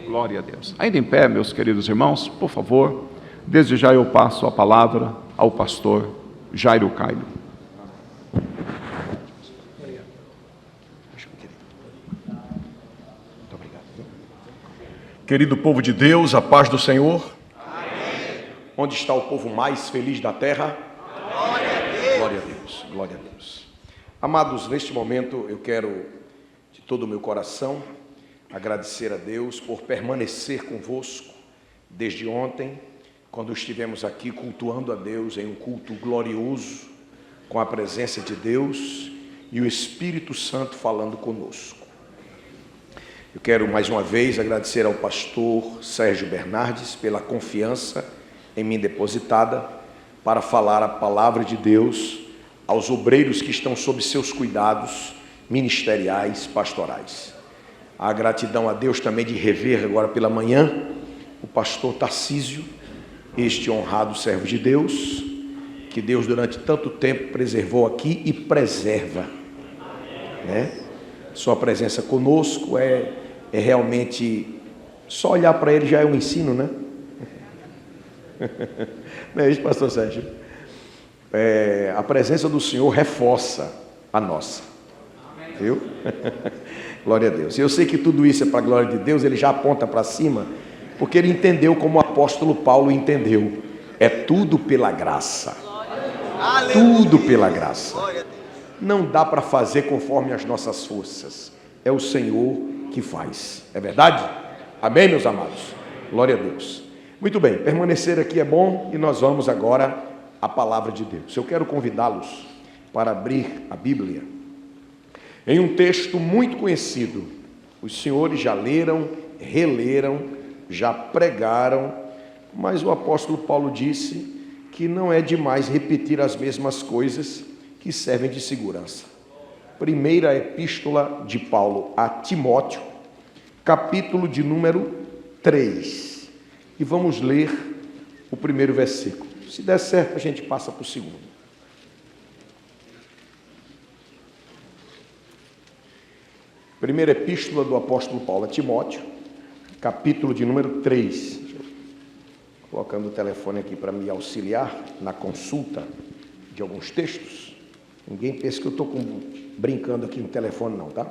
Glória a Deus. Ainda em pé, meus queridos irmãos, por favor, desde já eu passo a palavra ao pastor Jairo Caio. Muito obrigado. Querido povo de Deus, a paz do Senhor. Amém. Onde está o povo mais feliz da terra? Glória a Deus. Glória a Deus, glória a Deus. Amados, neste momento eu quero, de todo o meu coração, agradecer a Deus por permanecer convosco desde ontem, quando estivemos aqui cultuando a Deus em um culto glorioso, com a presença de Deus e o Espírito Santo falando conosco. Eu quero mais uma vez agradecer ao pastor Sérgio Bernardes pela confiança em mim depositada para falar a palavra de Deus aos obreiros que estão sob seus cuidados ministeriais, pastorais. A gratidão a Deus também de rever agora pela manhã o pastor Tarcísio, este honrado servo de Deus, que Deus durante tanto tempo preservou aqui e preserva, né? Sua presença conosco é realmente, só olhar para ele já é um ensino, né? Não é isso, pastor Sérgio? A presença do Senhor reforça a nossa, viu? Glória a Deus. E eu sei que tudo isso é para a glória de Deus, ele já aponta para cima, porque ele entendeu como o apóstolo Paulo entendeu. É tudo pela graça. Tudo pela graça. Não dá para fazer conforme as nossas forças. É o Senhor que faz. É verdade? Amém, meus amados? Glória a Deus. Muito bem, permanecer aqui é bom e nós vamos agora à palavra de Deus. Eu quero convidá-los para abrir a Bíblia em um texto muito conhecido. Os senhores já leram, releram, já pregaram, mas o apóstolo Paulo disse que não é demais repetir as mesmas coisas que servem de segurança. Primeira epístola de Paulo a Timóteo, capítulo de número 3. E vamos ler o primeiro versículo. Se der certo, a gente passa para o segundo. Primeira epístola do apóstolo Paulo a Timóteo, capítulo de número 3. Colocando o telefone aqui para me auxiliar na consulta de alguns textos. Ninguém pensa que eu estou brincando aqui no telefone não, tá?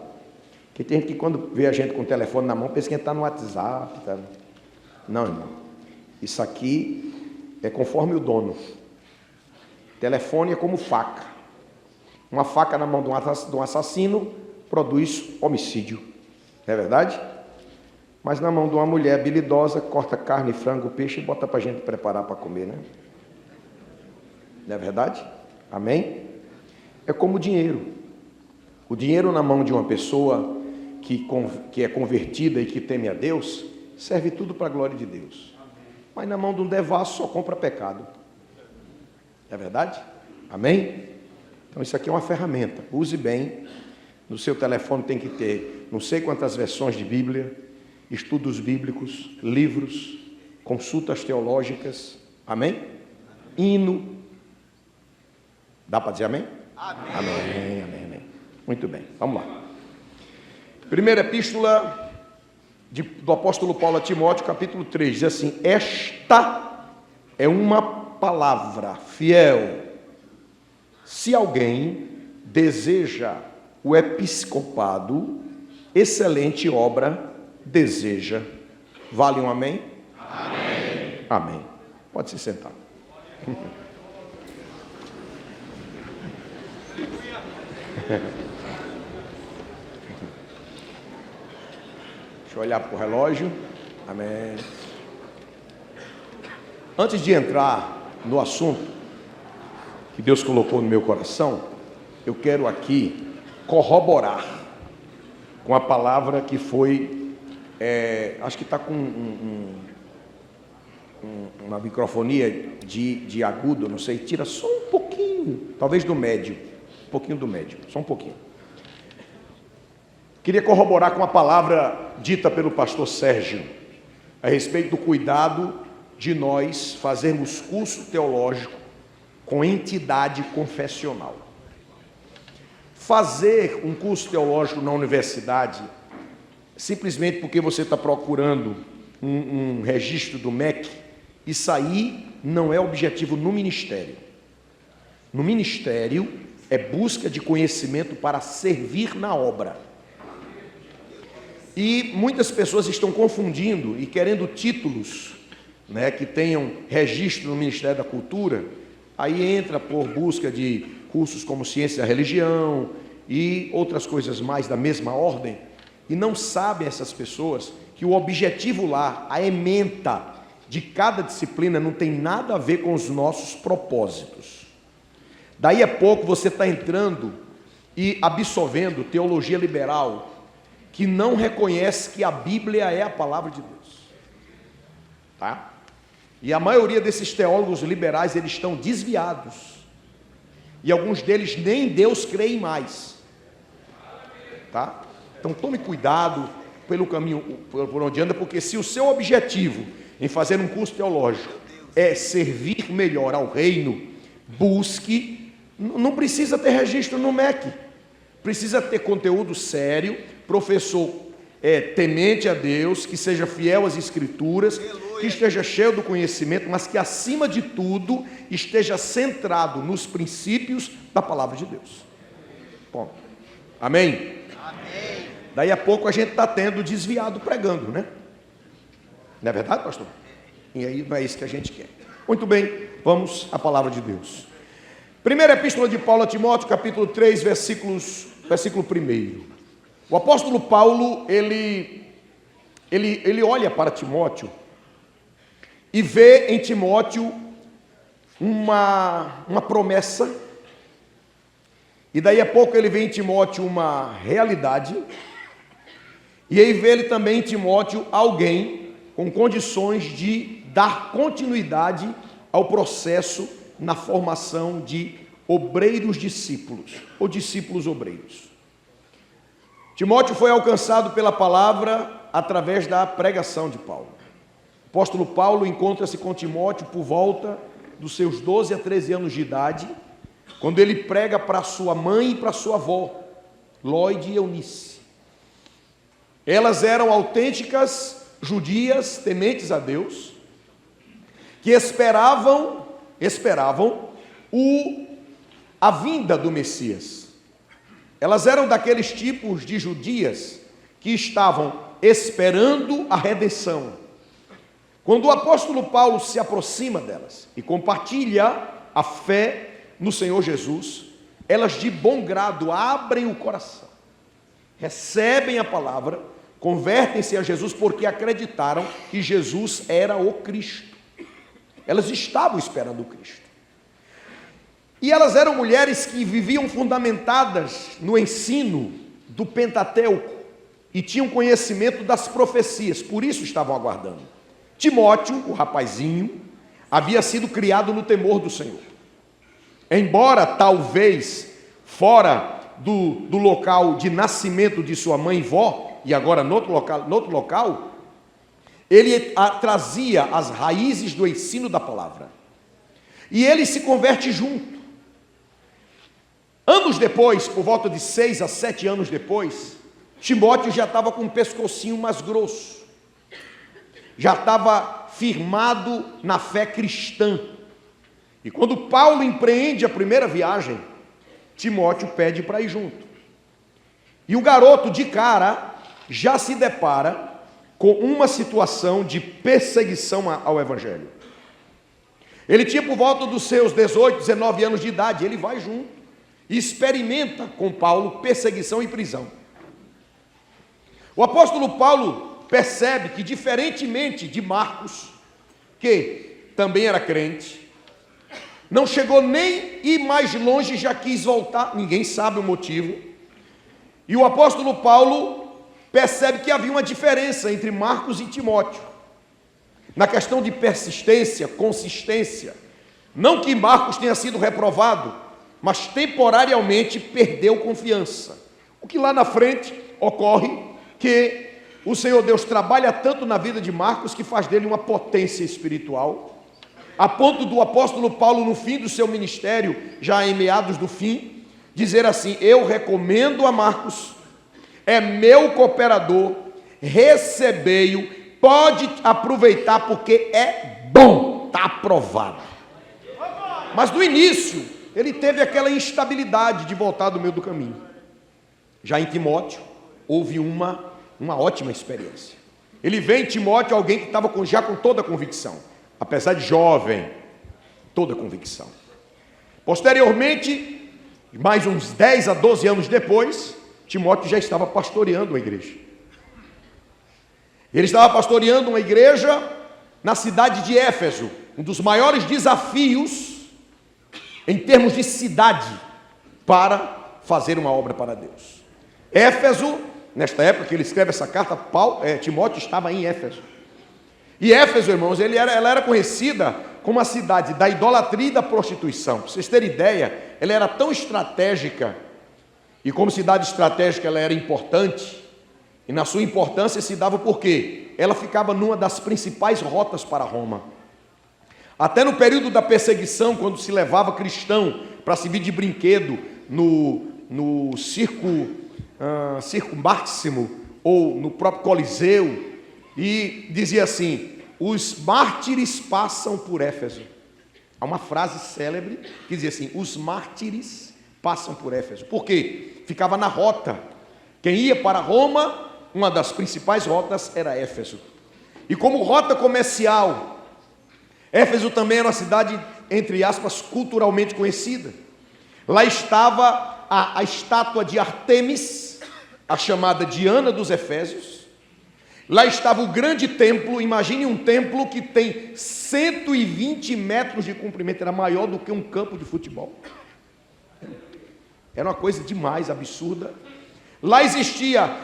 Porque tem gente que quando vê a gente com o telefone na mão, pensa que a gente está no WhatsApp. Tá? Não, irmão. Isso aqui é conforme o dono. Telefone é como faca. Uma faca na mão de um assassino produz homicídio. Não é verdade? Mas na mão de uma mulher habilidosa, corta carne, frango, peixe e bota para a gente preparar para comer, né? Não é verdade? Amém? É como o dinheiro. O dinheiro na mão de uma pessoa que é convertida e que teme a Deus, serve tudo para a glória de Deus. Mas na mão de um devasso só compra pecado. É verdade? Amém? Então isso aqui é uma ferramenta. Use bem. No seu telefone tem que ter não sei quantas versões de Bíblia, estudos bíblicos, livros, consultas teológicas. Amém? Hino. Dá para dizer amém? Amém. Amém, amém, amém. Muito bem, vamos lá. Primeira epístola do apóstolo Paulo a Timóteo, capítulo 3, diz assim: esta é uma palavra fiel. Se alguém deseja o episcopado, excelente obra deseja. Vale um amém? Amém. Amém. Pode se sentar. Deixa eu olhar para o relógio. Amém. Antes de entrar no assunto que Deus colocou no meu coração, eu quero aqui corroborar com a palavra que foi, acho que está com uma microfonia de agudo, não sei, tira só um pouquinho, talvez do médio, um pouquinho do médio, só um pouquinho. Queria corroborar com a palavra dita pelo pastor Sérgio, a respeito do cuidado de nós fazermos curso teológico com entidade confessional. Fazer um curso teológico na universidade simplesmente porque você está procurando um registro do MEC, isso aí não é objetivo no ministério. No ministério é busca de conhecimento para servir na obra. E muitas pessoas estão confundindo e querendo títulos, né, que tenham registro no Ministério da Cultura. Aí entra por busca de cursos como Ciência da Religião e outras coisas mais da mesma ordem. E não sabem essas pessoas que o objetivo lá, a ementa de cada disciplina, não tem nada a ver com os nossos propósitos. Daí a pouco você está entrando e absorvendo teologia liberal, que não reconhece que a Bíblia é a palavra de Deus. Tá? E a maioria desses teólogos liberais, eles estão desviados. E alguns deles nem em Deus creem mais. Tá? Então tome cuidado pelo caminho por onde anda, porque se o seu objetivo em fazer um curso teológico é servir melhor ao reino, busque, não precisa ter registro no MEC, precisa ter conteúdo sério, professor temente a Deus, que seja fiel às Escrituras, que esteja cheio do conhecimento, mas que acima de tudo esteja centrado nos princípios da palavra de Deus. Bom, amém? Amém. Daí a pouco a gente está tendo desviado pregando, né? Não é verdade, pastor? E aí não é isso que a gente quer. Muito bem, vamos à palavra de Deus. Primeira epístola de Paulo a Timóteo, capítulo 3, versículo 1. O apóstolo Paulo, ele olha para Timóteo e vê em Timóteo uma promessa, e daí a pouco ele vê em Timóteo uma realidade, e aí vê ele também em Timóteo alguém com condições de dar continuidade ao processo na formação de obreiros discípulos, ou discípulos obreiros. Timóteo foi alcançado pela palavra através da pregação de Paulo. O apóstolo Paulo encontra-se com Timóteo por volta dos seus 12 a 13 anos de idade, quando ele prega para sua mãe e para sua avó, Lóide e Eunice. Elas eram autênticas judias, tementes a Deus, que esperavam a vinda do Messias. Elas eram daqueles tipos de judias que estavam esperando a redenção. Quando o apóstolo Paulo se aproxima delas e compartilha a fé no Senhor Jesus, elas de bom grado abrem o coração, recebem a palavra, convertem-se a Jesus porque acreditaram que Jesus era o Cristo. Elas estavam esperando o Cristo. E elas eram mulheres que viviam fundamentadas no ensino do Pentateuco e tinham conhecimento das profecias, por isso estavam aguardando. Timóteo, o rapazinho, havia sido criado no temor do Senhor. Embora talvez fora do local de nascimento de sua mãe e vó, e agora no outro local, ele trazia as raízes do ensino da palavra. E ele se converte junto. Anos depois, por volta de 6 a 7 anos depois, Timóteo já estava com um pescocinho mais grosso, já estava firmado na fé cristã. E quando Paulo empreende a primeira viagem, Timóteo pede para ir junto. E o garoto, de cara, já se depara com uma situação de perseguição ao Evangelho. Ele tinha por volta dos seus 18, 19 anos de idade, ele vai junto e experimenta com Paulo perseguição e prisão. O apóstolo Paulo percebe que, diferentemente de Marcos, que também era crente, não chegou nem ir mais longe, já quis voltar, ninguém sabe o motivo. E o apóstolo Paulo percebe que havia uma diferença entre Marcos e Timóteo, na questão de persistência, consistência. Não que Marcos tenha sido reprovado, mas temporariamente perdeu confiança. O que lá na frente ocorre, que o Senhor Deus trabalha tanto na vida de Marcos, que faz dele uma potência espiritual, a ponto do apóstolo Paulo, no fim do seu ministério, já em meados do fim, dizer assim: eu recomendo a Marcos, é meu cooperador, recebei-o, pode aproveitar porque é bom, está aprovado. Mas no início, ele teve aquela instabilidade de voltar do meio do caminho. Já em Timóteo, houve uma ótima experiência. Ele vê em Timóteo alguém que estava já com toda a convicção, apesar de jovem, toda a convicção. Posteriormente, mais uns 10 a 12 anos depois, Timóteo já estava pastoreando uma igreja. Ele estava pastoreando uma igreja na cidade de Éfeso, um dos maiores desafios em termos de cidade para fazer uma obra para Deus. Éfeso, nesta época que ele escreve essa carta, Timóteo estava em Éfeso. E Éfeso, irmãos, ela era conhecida como a cidade da idolatria e da prostituição. Para vocês terem ideia, ela era tão estratégica, e como cidade estratégica ela era importante, e na sua importância se dava porque ela ficava numa das principais rotas para Roma. Até no período da perseguição, quando se levava cristão para servir de brinquedo no circo Máximo, ou no próprio Coliseu, e dizia assim: os mártires passam por Éfeso. Há uma frase célebre que dizia assim: os mártires passam por Éfeso. Por quê? Ficava na rota. Quem ia para Roma, uma das principais rotas era Éfeso. E como rota comercial, Éfeso também era uma cidade, entre aspas, culturalmente conhecida. Lá estava a estátua de Artemis, a chamada Diana dos Efésios. Lá estava o grande templo. Imagine um templo que tem 120 metros de comprimento, era maior do que um campo de futebol. Era uma coisa demais, absurda. Lá existia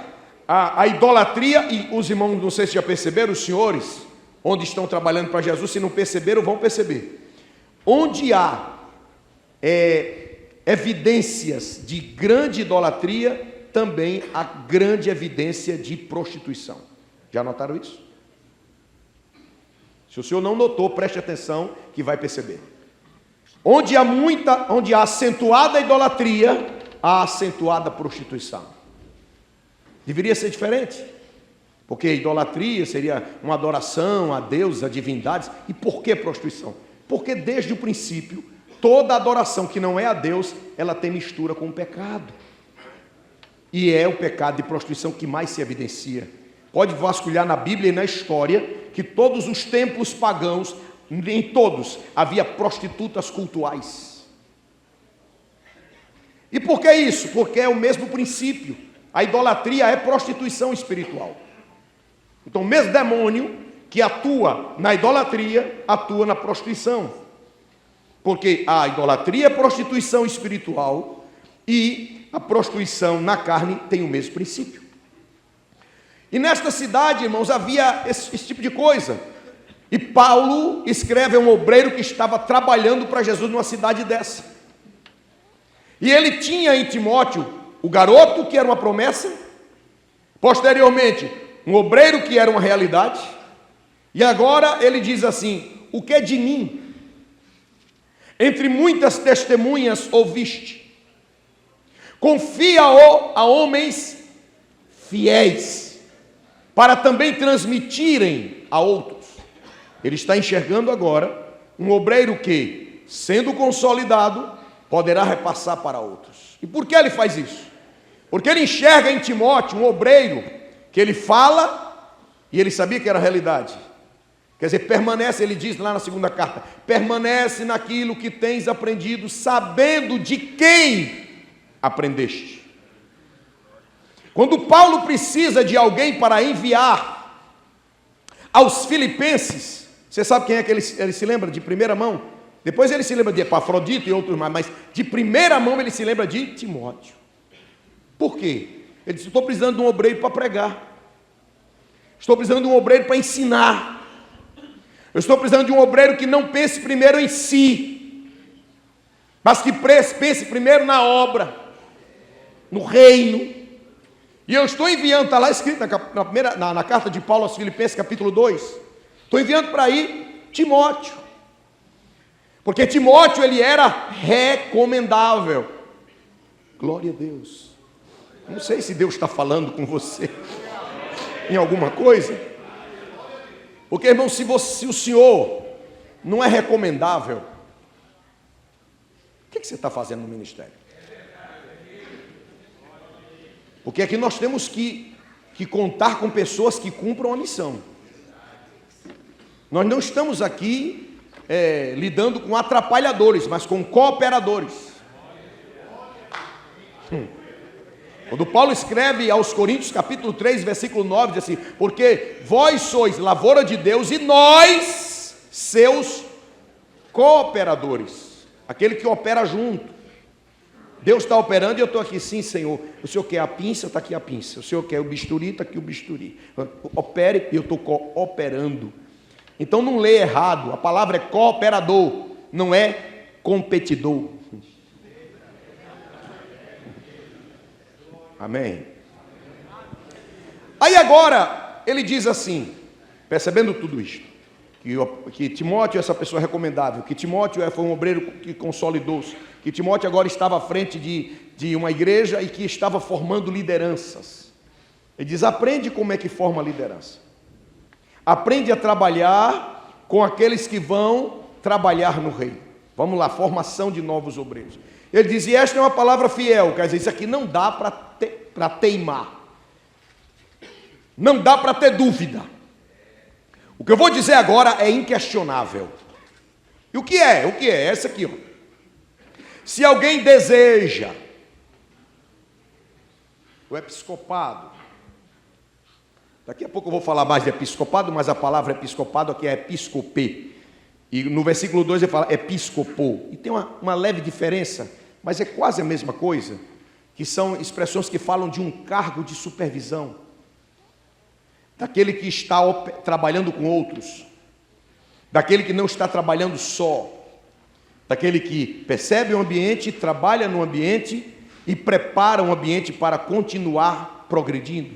a idolatria, e os irmãos, não sei se já perceberam, os senhores, onde estão trabalhando para Jesus, se não perceberam, vão perceber. Onde há evidências de grande idolatria, também há grande evidência de prostituição. Já notaram isso? Se o senhor não notou, preste atenção que vai perceber. Onde há acentuada idolatria, há acentuada prostituição. Deveria ser diferente, porque idolatria seria uma adoração a deuses, a divindades. E por que prostituição? Porque desde o princípio, toda adoração que não é a Deus, ela tem mistura com o pecado. E é o pecado de prostituição que mais se evidencia. Pode vasculhar na Bíblia e na história que todos os templos pagãos, em todos, havia prostitutas cultuais. E por que isso? Porque é o mesmo princípio. A idolatria é prostituição espiritual. Então, o mesmo demônio que atua na idolatria, atua na prostituição. Porque a idolatria é prostituição espiritual e a prostituição na carne tem o mesmo princípio. E nesta cidade, irmãos, havia esse tipo de coisa. E Paulo escreve a um obreiro que estava trabalhando para Jesus numa cidade dessa. E ele tinha em Timóteo o garoto, que era uma promessa, posteriormente um obreiro, que era uma realidade, e agora ele diz assim: o que é de mim? Entre muitas testemunhas ouviste, confia-o a homens fiéis, para também transmitirem a outros. Ele está enxergando agora um obreiro que, sendo consolidado, poderá repassar para outros. E por que ele faz isso? Porque ele enxerga em Timóteo um obreiro que ele fala e ele sabia que era realidade. Quer dizer, permanece, ele diz lá na segunda carta, permanece naquilo que tens aprendido, sabendo de quem aprendeste. Quando Paulo precisa de alguém para enviar aos filipenses, você sabe quem é que ele se lembra de primeira mão? Depois ele se lembra de Epafrodito e outros mais, mas de primeira mão ele se lembra de Timóteo. Por quê? Ele disse: estou precisando de um obreiro para pregar. Estou precisando de um obreiro para ensinar. Eu estou precisando de um obreiro que não pense primeiro em si, mas que pense primeiro na obra, no reino. E eu estou enviando, está lá escrito na carta de Paulo aos Filipenses, capítulo 2. Estou enviando para aí Timóteo. Porque Timóteo, ele era recomendável. Glória a Deus. Não sei se Deus está falando com você. em alguma coisa? Porque, irmão, se o senhor não é recomendável, o que você está fazendo no ministério? Porque aqui nós temos que contar com pessoas que cumpram a missão. Nós não estamos aqui lidando com atrapalhadores, mas com cooperadores. Quando Paulo escreve aos Coríntios, capítulo 3, versículo 9, diz assim: porque vós sois lavoura de Deus e nós, seus cooperadores. Aquele que opera junto. Deus está operando e eu estou aqui, sim, Senhor. O Senhor quer a pinça, está aqui a pinça. O Senhor quer o bisturi, está aqui o bisturi. Opere e eu estou cooperando. Então não lê errado, a palavra é cooperador, não é competidor. Amém? Aí agora, ele diz assim, percebendo tudo isto, que Timóteo é essa pessoa recomendável, que Timóteo foi um obreiro que consolidou-se, que Timóteo agora estava à frente de uma igreja e que estava formando lideranças. Ele diz, aprende como é que forma a liderança. Aprende a trabalhar com aqueles que vão trabalhar no reino. Vamos lá, formação de novos obreiros. Ele diz, e esta é uma palavra fiel, quer dizer, isso aqui não dá para teimar. Não dá para ter dúvida. O que eu vou dizer agora é inquestionável. E o que é? O que é? Essa aqui, ó. Se alguém deseja o episcopado, daqui a pouco eu vou falar mais de episcopado, mas a palavra episcopado aqui é episcopê. E no versículo 2 ele fala episcopô. E tem uma leve diferença, mas é quase a mesma coisa, que são expressões que falam de um cargo de supervisão, daquele que está trabalhando com outros, daquele que não está trabalhando só, daquele que percebe o ambiente, trabalha no ambiente e prepara o ambiente para continuar progredindo.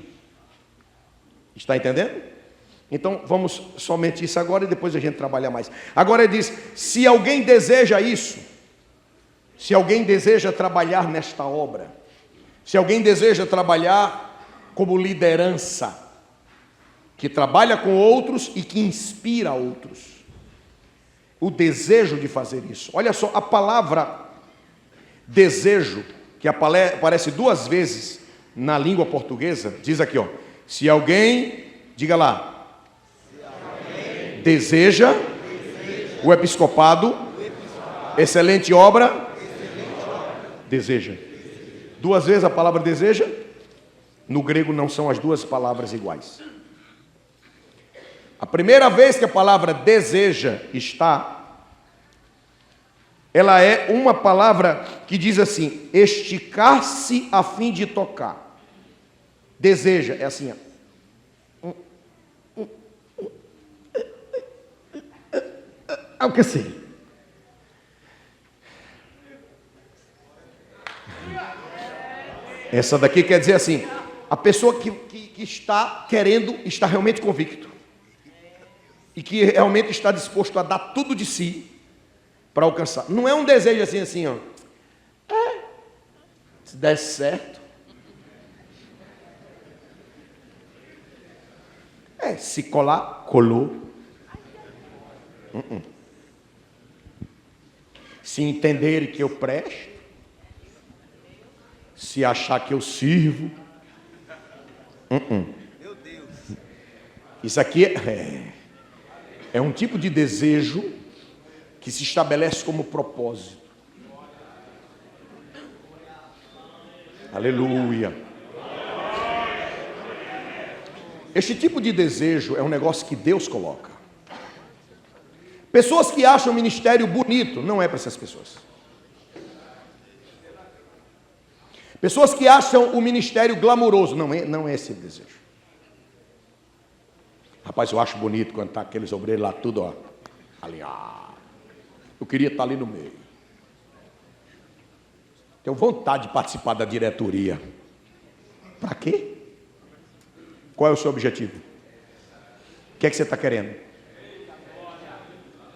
Está entendendo? Então vamos somente isso agora e depois a gente trabalha mais. Agora ele diz, se alguém deseja isso, se alguém deseja trabalhar nesta obra, se alguém deseja trabalhar como liderança, que trabalha com outros e que inspira outros, o desejo de fazer isso. Olha só, a palavra desejo, que aparece 2 vezes na língua portuguesa, diz aqui, ó, se alguém, diga lá, deseja o episcopado, excelente obra, deseja. 2 vezes a palavra deseja, no grego não são as 2 palavras iguais. A primeira vez que a palavra deseja está, ela é uma palavra que diz assim, esticar-se a fim de tocar. Deseja, é assim, ó. O que sei? Essa daqui quer dizer assim, a pessoa que está querendo, está realmente convicto. E que realmente está disposto a dar tudo de si para alcançar. Não é um desejo assim, ó. Se der certo. Se colar, colou. Se entender que eu presto. Se achar que eu sirvo. Meu Deus. Isso aqui é um tipo de desejo que se estabelece como propósito. Aleluia. Este tipo de desejo é um negócio que Deus coloca. Pessoas que acham o ministério bonito, não é para essas pessoas. Pessoas que acham o ministério glamuroso, não é esse desejo. Rapaz, eu acho bonito quando está aqueles obreiros lá, tudo, ó, ali, eu queria estar ali no meio. Tenho vontade de participar da diretoria. Para quê? Qual é o seu objetivo? O que é que você está querendo?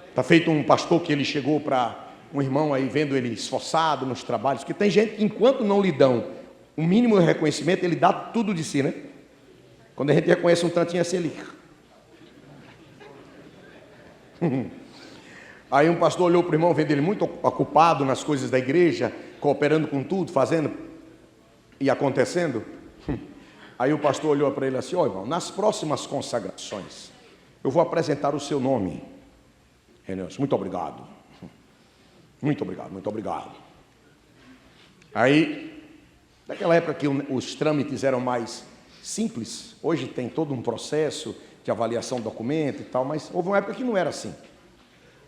Está feito um pastor que ele chegou para um irmão aí, vendo ele esforçado nos trabalhos, porque tem gente que enquanto não lhe dão o mínimo reconhecimento, ele dá tudo de si, né? Quando a gente reconhece um tantinho assim, ele... Aí um pastor olhou para o irmão, vendo ele muito ocupado nas coisas da igreja, cooperando com tudo, fazendo e acontecendo. Aí o pastor olhou para ele assim: ó, irmão, nas próximas consagrações, eu vou apresentar o seu nome. Renilson, muito obrigado. Muito obrigado, muito obrigado. Aí, naquela época que os trâmites eram mais simples, hoje tem todo um processo de avaliação do documento e tal, mas houve uma época que não era assim,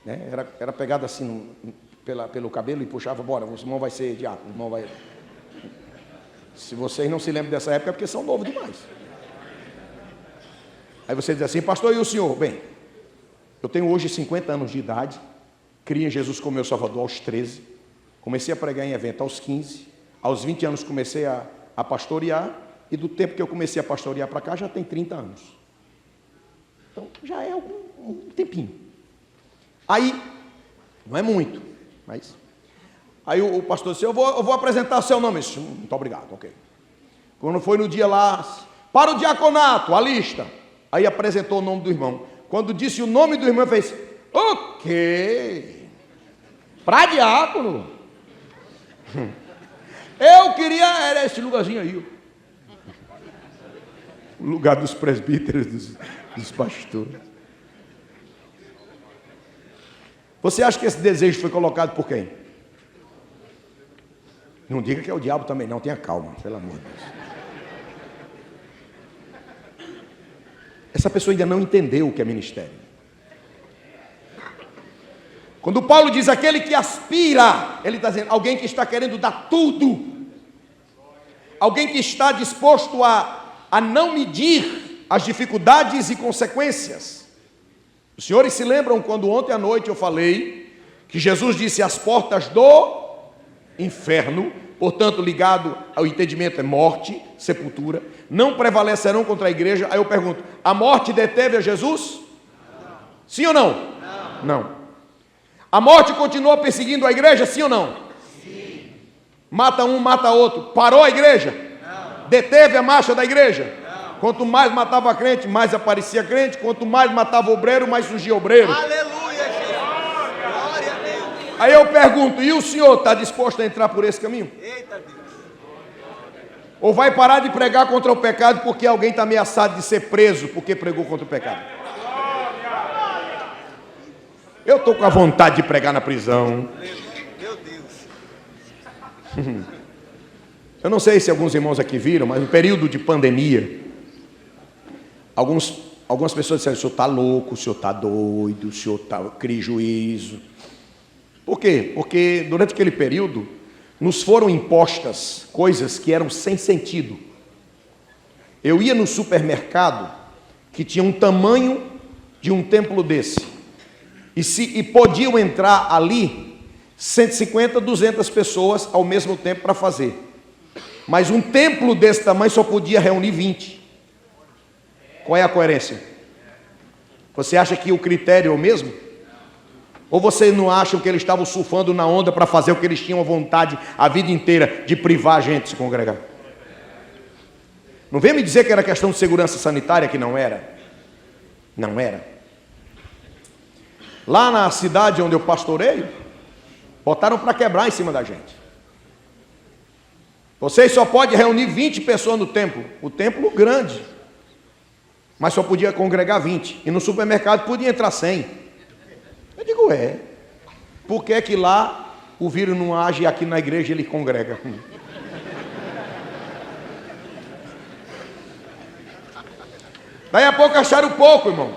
né? Era pegado assim pelo cabelo e puxava, bora, o irmão vai ser diácono, o irmão vai... Se vocês não se lembram dessa época é porque são novos demais. Aí você diz assim: pastor, e o senhor? Bem, eu tenho hoje 50 anos de idade, criei em Jesus como meu Salvador aos 13, comecei a pregar em evento aos 15, aos 20 anos comecei a pastorear, e do tempo que eu comecei a pastorear para cá já tem 30 anos. Então já é um tempinho. Aí, não é muito, mas... Aí o pastor disse: eu vou apresentar seu nome. Disse, muito obrigado, ok. Quando foi no dia lá, para o diaconato, a lista. Aí apresentou o nome do irmão. Quando disse o nome do irmão, fez: ok, para diácono. Eu queria, era esse lugarzinho aí. O lugar dos presbíteros, dos pastores. Você acha que esse desejo foi colocado por quem? Não diga que é o diabo também, não. Tenha calma, pelo amor de Deus. Essa pessoa ainda não entendeu o que é ministério. Quando Paulo diz aquele que aspira, ele está dizendo alguém que está querendo dar tudo. Alguém que está disposto a não medir as dificuldades e consequências. Os senhores se lembram quando ontem à noite eu falei que Jesus disse: as portas do inferno, portanto ligado ao entendimento é morte, sepultura, não prevalecerão contra a igreja. Aí eu pergunto: a morte deteve a Jesus? Não. Sim ou não? Não. Não. A morte continua perseguindo a igreja? Sim ou não? Sim. Mata um, mata outro. Parou a igreja? Não. Deteve a marcha da igreja? Não. Quanto mais matava crente, mais aparecia crente. Quanto mais matava obreiro, mais surgia obreiro. Aleluia, Jesus. Glória a Deus. Aí eu pergunto: e o senhor está disposto a entrar por esse caminho? Eita Deus. Ou vai parar de pregar contra o pecado porque alguém está ameaçado de ser preso porque pregou contra o pecado? Eu estou com a vontade de pregar na prisão. Meu Deus. Eu não sei se alguns irmãos aqui viram, mas no período de pandemia, algumas pessoas disseram: o senhor está louco, o senhor está doido, o senhor cria juízo. Por quê? Porque durante aquele período nos foram impostas coisas que eram sem sentido. Eu ia no supermercado que tinha um tamanho de um templo desse, e podiam entrar ali 150, 200 pessoas ao mesmo tempo para fazer, mas um templo desse tamanho só podia reunir 20. Qual é a coerência? Você acha que o critério é o mesmo? Ou vocês não acham que eles estavam surfando na onda para fazer o que eles tinham vontade a vida inteira, de privar a gente de se congregar? Não vem me dizer que era questão de segurança sanitária, que não era. Não era. Lá na cidade onde eu pastoreio, botaram para quebrar em cima da gente. Vocês só podem reunir 20 pessoas no templo. O templo grande, mas só podia congregar 20. E no supermercado podia entrar 100. Eu digo: por que é que lá o vírus não age e aqui na igreja ele congrega? Daí a pouco acharam pouco, irmão.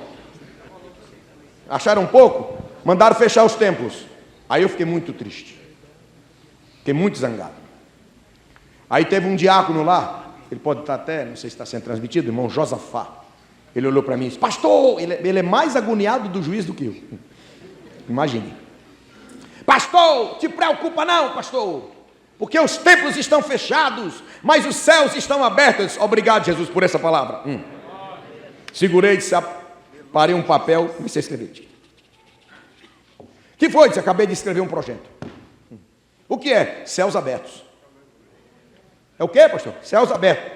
Acharam pouco? Mandaram fechar os templos. Aí eu fiquei muito triste. Fiquei muito zangado. Aí teve um diácono lá, ele pode estar até, não sei se está sendo transmitido, irmão Josafá. Ele olhou para mim e disse: pastor, ele é mais agoniado do juiz do que eu. Imagine. Pastor, te preocupa não, pastor, porque os templos estão fechados, mas os céus estão abertos. Obrigado, Jesus, por essa palavra. Segurei, parei um papel, comecei a escrever. Que foi? Disse: acabei de escrever um projeto. O que é? Céus abertos. É o que, pastor? Céus abertos.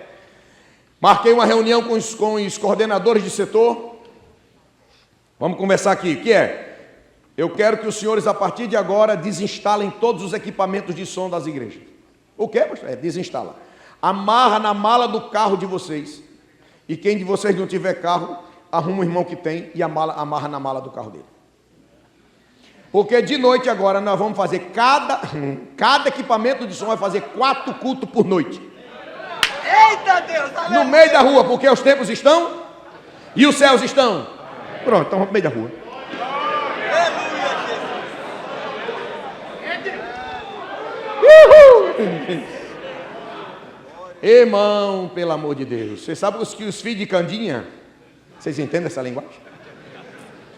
Marquei uma reunião com os coordenadores de setor. Vamos conversar aqui. O que é? Eu quero que os senhores, a partir de agora, desinstalem todos os equipamentos de som das igrejas. O que, pastor? Desinstala. Amarra na mala do carro de vocês. E quem de vocês não tiver carro, arruma um irmão que tem e amarra na mala do carro dele. Porque de noite agora nós vamos fazer, cada equipamento de som vai fazer 4 cultos por noite. Eita Deus! No meio da rua, porque os tempos estão e os céus estão. Pronto, então vamos no meio da rua. Uhul. Irmão, pelo amor de Deus. Você sabe que os filhos de Candinha, vocês entendem essa linguagem?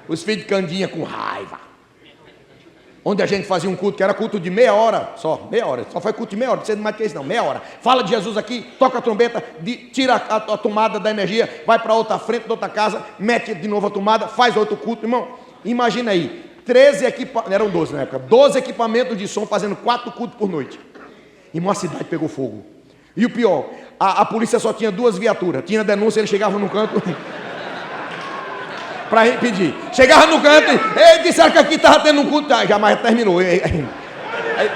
Os filhos de Candinha com raiva. Onde a gente fazia um culto, que era culto de meia hora, só foi culto de meia hora, não precisa mais que isso não, meia hora. Fala de Jesus aqui, toca a trombeta, tira a tomada da energia, vai para outra frente, de outra casa, mete de novo a tomada, faz outro culto, irmão. Imagina aí, 13 equipamentos, eram 12 na época, 12 equipamentos de som fazendo 4 cultos por noite. Irmão, a cidade pegou fogo. E o pior, a polícia só tinha 2 viaturas, tinha denúncia, eles chegavam no canto... para pedir. Chegava no canto e disseram que aqui estava tendo um culto. Já mais terminou. Aí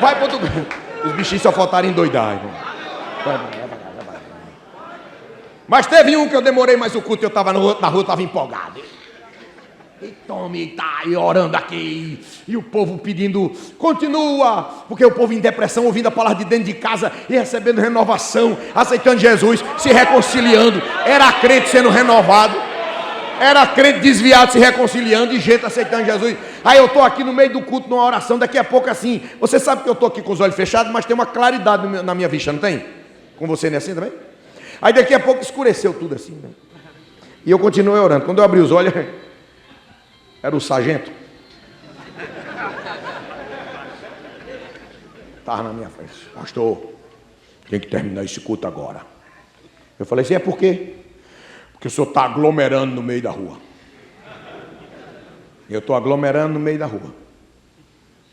vai para outro canto. Os bichinhos só faltaram endoidar, irmão. Mas teve um que eu demorei mais o culto, eu estava na rua, estava empolgado. E tome, tá, e orando aqui. E o povo pedindo, continua. Porque o povo em depressão, ouvindo a palavra de dentro de casa e recebendo renovação, aceitando Jesus, se reconciliando. Era crente sendo renovado. Era crente desviado se reconciliando e gente aceitando Jesus. Aí eu estou aqui no meio do culto, numa oração, daqui a pouco assim. Você sabe que eu estou aqui com os olhos fechados, mas tem uma claridade na minha vista, não tem? Com você não é assim também? Aí daqui a pouco escureceu tudo assim, né? E eu continuei orando. Quando eu abri os olhos, era o sargento. Estava na minha frente. Pastor, tem que terminar esse culto agora. Eu falei assim, é por quê? Porque o senhor está aglomerando no meio da rua. Eu estou aglomerando no meio da rua.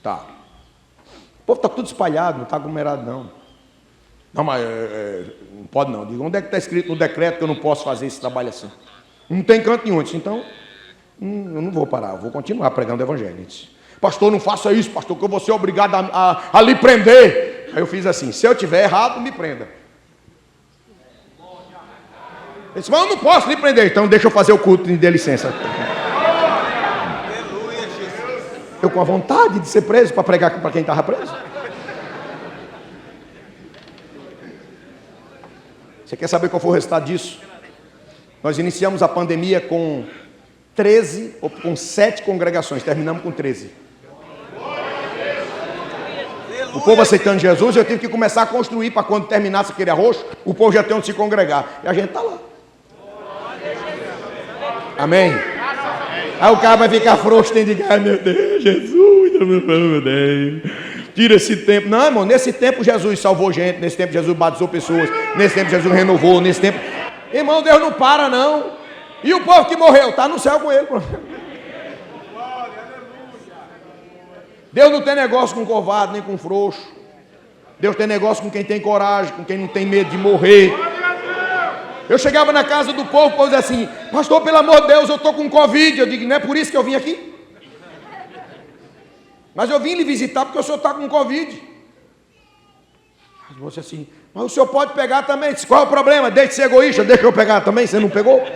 Tá. O povo está tudo espalhado, não está aglomerado não. Não, mas não pode não. Digo, onde é que está escrito no decreto que eu não posso fazer esse trabalho assim? Não tem canto nenhum. Disse, então, eu não vou parar, eu vou continuar pregando o evangelho. Disse, pastor, não faça isso, pastor, que eu vou ser obrigado a lhe prender. Aí eu fiz assim, se eu estiver errado, me prenda. Ele disse, mas eu não posso lhe prender, então deixa eu fazer o culto e dê licença. Aleluia, Jesus. Eu com a vontade de ser preso para pregar para quem estava preso. Você quer saber qual foi o resultado disso? Nós iniciamos a pandemia com 13 ou com 7 congregações, terminamos com 13. O povo aceitando Jesus, eu tive que começar a construir para quando terminasse aquele arroxo, o povo já tem onde se congregar. E a gente está lá. Amém? Aí o cara vai ficar frouxo, tem de ai meu Deus, Jesus, meu Deus. Tira esse tempo. Não, irmão, nesse tempo Jesus salvou gente, nesse tempo Jesus batizou pessoas, nesse tempo Jesus renovou, nesse tempo... Irmão, Deus não para não. E o povo que morreu, está no céu com ele. Deus não tem negócio com covarde, nem com frouxo. Deus tem negócio com quem tem coragem, com quem não tem medo de morrer. Eu chegava na casa do povo, o povo dizia assim, pastor, pelo amor de Deus, eu estou com Covid. Eu digo, não é por isso que eu vim aqui? Mas eu vim lhe visitar porque o senhor está com Covid. Mas você assim, mas o senhor pode pegar também. Disse, qual é o problema? Deixa de ser egoísta, deixa eu pegar também, você não pegou?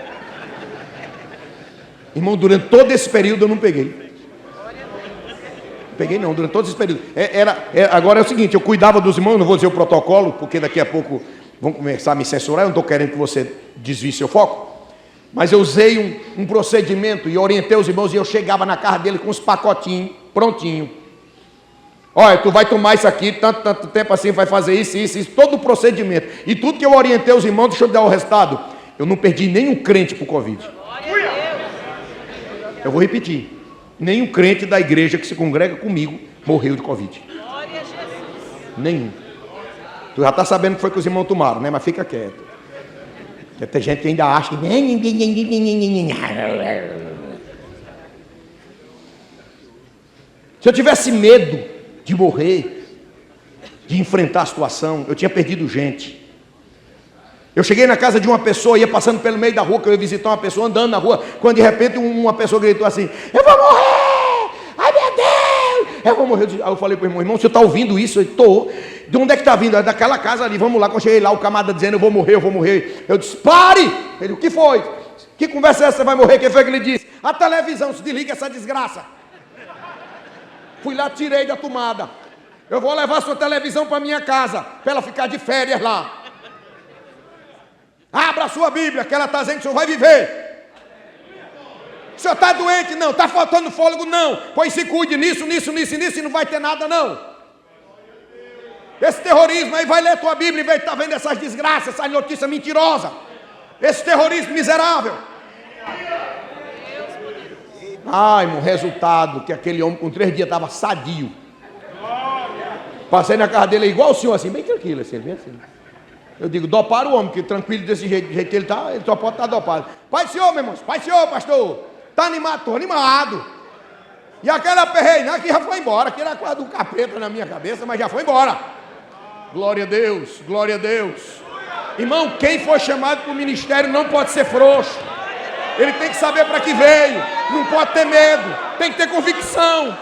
Irmão, durante todo esse período eu não peguei. Peguei não, durante todo esse período. Agora é o seguinte, eu cuidava dos irmãos, não vou dizer o protocolo, porque daqui a pouco vão começar a me censurar, eu não estou querendo que você desvie seu foco. Mas eu usei um procedimento e orientei os irmãos e eu chegava na casa dele com os pacotinhos prontinho. Olha, tu vai tomar isso aqui, tanto tempo assim, vai fazer isso, todo o procedimento. E tudo que eu orientei os irmãos, deixa eu dar o resultado. Eu não perdi nenhum crente por Covid. Eu vou repetir. Nenhum crente da igreja que se congrega comigo morreu de Covid. Nenhum. Tu já está sabendo que foi que os irmãos tomaram, né? Mas fica quieto. Porque tem gente que ainda acha que... Se eu tivesse medo de morrer, de enfrentar a situação, eu tinha perdido gente. Eu cheguei na casa de uma pessoa, ia passando pelo meio da rua, que eu ia visitar uma pessoa andando na rua, quando de repente uma pessoa gritou assim: eu vou morrer! Ai meu Deus! Eu vou morrer. Aí eu falei para o irmão: você está ouvindo isso? Ele: estou. De onde é que está vindo? É daquela casa ali, vamos lá. Quando eu cheguei lá, o camarada dizendo: eu vou morrer, eu vou morrer. Eu disse: pare! Ele: o que foi? Que conversa é essa? Você vai morrer? Quem foi que ele disse? A televisão, se desliga essa desgraça. Fui lá, tirei da tomada. Eu vou levar sua televisão para minha casa, para ela ficar de férias lá. Abra a sua Bíblia, que ela está dizendo que o senhor vai viver. O senhor está doente? Não. Está faltando fôlego? Não. Pois se cuide nisso, nisso, nisso e nisso, e não vai ter nada não. Esse terrorismo aí, vai ler a tua Bíblia e vai estar vendo essas desgraças, essas notícias mentirosas. Esse terrorismo miserável. Ai, irmão, resultado que aquele homem com 3 dias estava sadio. Passei na casa dele igual o senhor, assim, bem tranquilo, assim, bem assim. Eu digo: doparam o homem, que tranquilo desse jeito, do jeito que ele está, ele só pode estar dopado. Pai do senhor, meu irmão, pai do senhor, pastor, está animado? Estou animado. E aquela perreira que já foi embora, que era quase do capeta na minha cabeça, mas já foi embora. Glória a Deus, glória a Deus. Irmão, quem for chamado para o ministério não pode ser frouxo. Ele tem que saber para que veio, não pode ter medo, tem que ter convicção.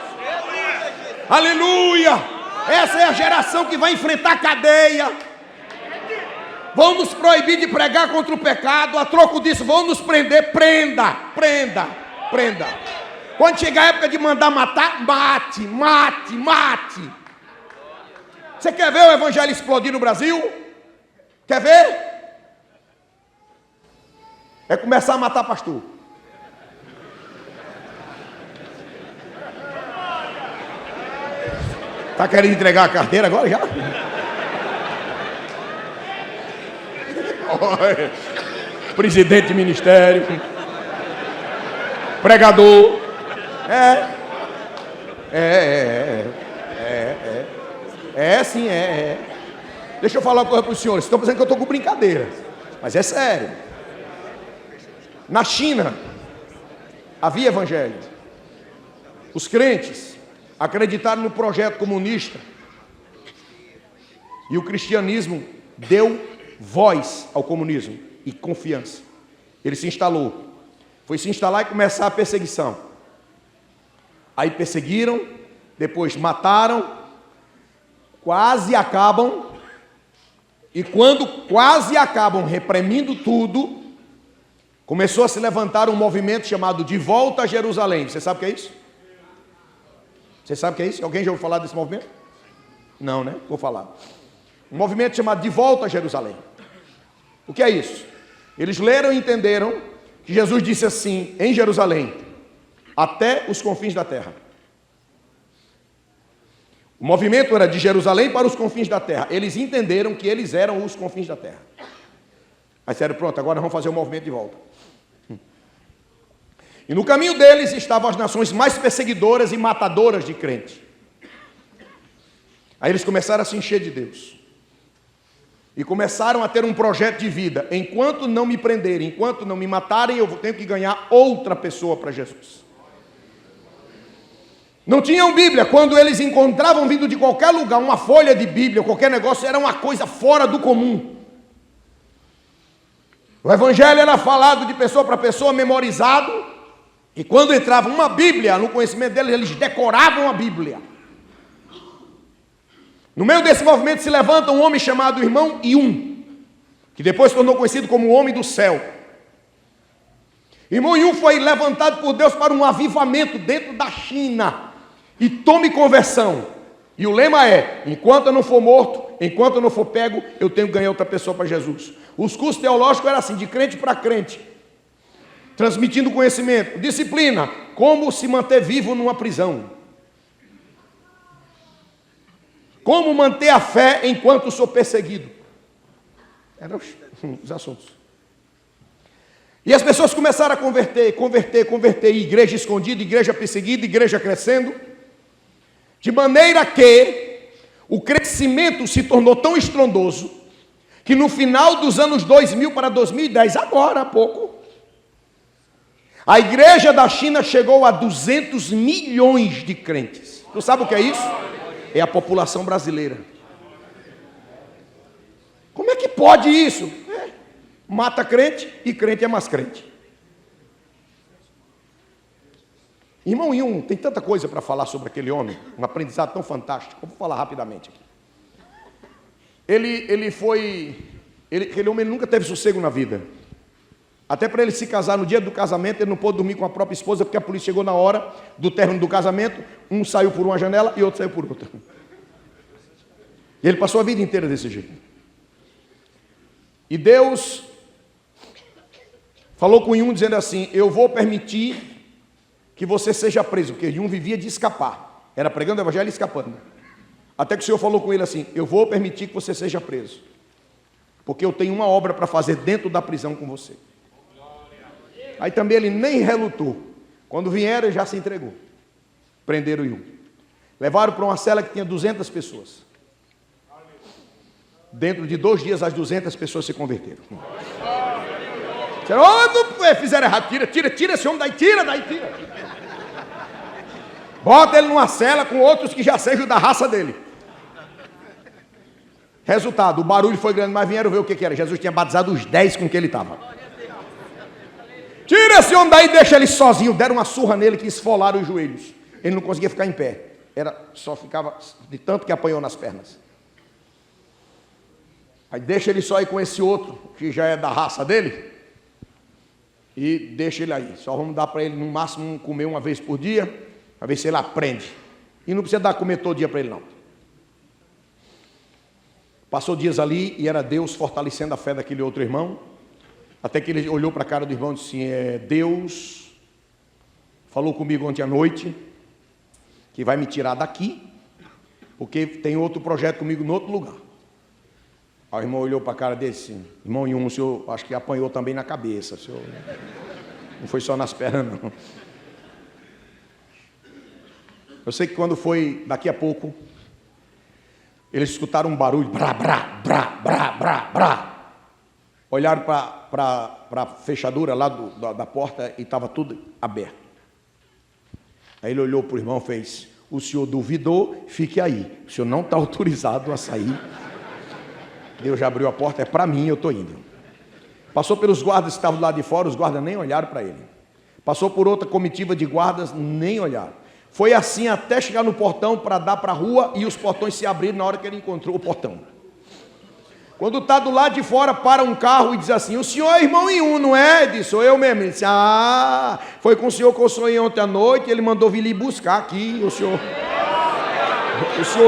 Aleluia! Essa é a geração que vai enfrentar a cadeia. Vão nos proibir de pregar contra o pecado, a troco disso vão nos prender. Prenda, prenda, prenda. Quando chegar a época de mandar matar, mate, mate, mate. Você quer ver o evangelho explodir no Brasil? Quer ver? É começar a matar pastor. Está querendo entregar a carteira agora já? Presidente de ministério, pregador. Sim. Deixa eu falar uma coisa para os senhores. Estão pensando que eu estou com brincadeira, mas é sério. Na China havia evangelho. Os crentes acreditaram no projeto comunista e o cristianismo deu voz ao comunismo e confiança. Ele se instalou. Foi se instalar e começar a perseguição. Aí perseguiram, depois mataram, quase acabam. E quando quase acabam reprimindo tudo, começou a se levantar um movimento chamado De Volta a Jerusalém. Você sabe o que é isso? Você sabe o que é isso? Alguém já ouviu falar desse movimento? Não, né? Vou falar. Um movimento chamado De Volta a Jerusalém. O que é isso? Eles leram e entenderam que Jesus disse assim, em Jerusalém: até os confins da terra. O movimento era de Jerusalém para os confins da terra. Eles entenderam que eles eram os confins da terra. Aí disseram: pronto, agora vamos fazer o movimento de volta. E no caminho deles estavam as nações mais perseguidoras e matadoras de crentes. Aí eles começaram a se encher de Deus. E começaram a ter um projeto de vida. Enquanto não me prenderem, enquanto não me matarem, eu tenho que ganhar outra pessoa para Jesus. Não tinham Bíblia. Quando eles encontravam vindo de qualquer lugar uma folha de Bíblia, qualquer negócio, era uma coisa fora do comum. O evangelho era falado de pessoa para pessoa, memorizado. E quando entrava uma Bíblia no conhecimento deles, eles decoravam a Bíblia. No meio desse movimento se levanta um homem chamado Irmão Yun, que depois se tornou conhecido como o Homem do Céu. Irmão Yun foi levantado por Deus para um avivamento dentro da China. E tome conversão. E o lema é: enquanto eu não for morto, enquanto eu não for pego, eu tenho que ganhar outra pessoa para Jesus. Os cursos teológicos eram assim, de crente para crente, transmitindo conhecimento. Disciplina: como se manter vivo numa prisão. Como manter a fé enquanto sou perseguido. Eram os assuntos. E as pessoas começaram a converter, igreja escondida, igreja perseguida, igreja crescendo, de maneira que o crescimento se tornou tão estrondoso, que no final dos anos 2000 para 2010, agora há pouco, a igreja da China chegou a 200 milhões de crentes. Tu sabe o que é isso? É a população brasileira. Como é que pode isso? mata crente e crente é mais crente. Irmão Yun, tem tanta coisa para falar sobre aquele homem, um aprendizado tão fantástico. Eu vou falar rapidamente aqui. Aquele homem nunca teve sossego na vida. Até para ele se casar, no dia do casamento, ele não pôde dormir com a própria esposa, porque a polícia chegou na hora do término do casamento, um saiu por uma janela e outro saiu por outra. E ele passou a vida inteira desse jeito. E Deus falou com Yun dizendo assim: eu vou permitir que você seja preso, porque Yun vivia de escapar, era pregando o evangelho e escapando. Até que o Senhor falou com ele assim: eu vou permitir que você seja preso, porque eu tenho uma obra para fazer dentro da prisão com você. Aí também ele nem relutou. Quando vieram, ele já se entregou. Prenderam Yun. Levaram para uma cela que tinha 200 pessoas. Dentro de 2 dias, as 200 pessoas se converteram. Disseram: fizeram errado, tira esse homem daí, tira. Bota ele numa cela com outros que já sejam da raça dele. Resultado, o barulho foi grande, mas vieram ver o que era. Jesus tinha batizado os 10 com que ele estava. Tira esse homem daí, deixa ele sozinho. Deram uma surra nele que esfolaram os joelhos. Ele não conseguia ficar em pé. Só ficava de tanto que apanhou nas pernas. Aí deixa ele só ir com esse outro, que já é da raça dele. E deixa ele aí. Só vamos dar para ele, no máximo, comer uma vez por dia, para ver se ele aprende. E não precisa dar comer todo dia para ele, não. Passou dias ali e era Deus fortalecendo a fé daquele outro irmão. Até que ele olhou para a cara do irmão e disse assim: Deus falou comigo ontem à noite que vai me tirar daqui, porque tem outro projeto comigo em outro lugar. Aí o irmão olhou para a cara dele assim: irmão Yun, o senhor acho que apanhou também na cabeça, o senhor não foi só nas pernas, não. Eu sei que quando foi daqui a pouco, eles escutaram um barulho, brá, brá, brá, brá, brá, brá. Olharam para a fechadura lá da porta e estava tudo aberto. Aí ele olhou para o irmão e fez: o senhor duvidou, fique aí. O senhor não está autorizado a sair. Deus já abriu a porta, é para mim, eu estou indo. Passou pelos guardas que estavam lá de fora, os guardas nem olharam para ele. Passou por outra comitiva de guardas, nem olharam. Foi assim até chegar no portão para dar para a rua e os portões se abriram na hora que ele encontrou o portão. Quando está do lado de fora, para um carro e diz assim: o senhor é irmão Yun, não é? Ele disse: sou eu mesmo. Ele disse: ah, foi com o senhor que eu sonhei ontem à noite, ele mandou vir lhe buscar aqui, o senhor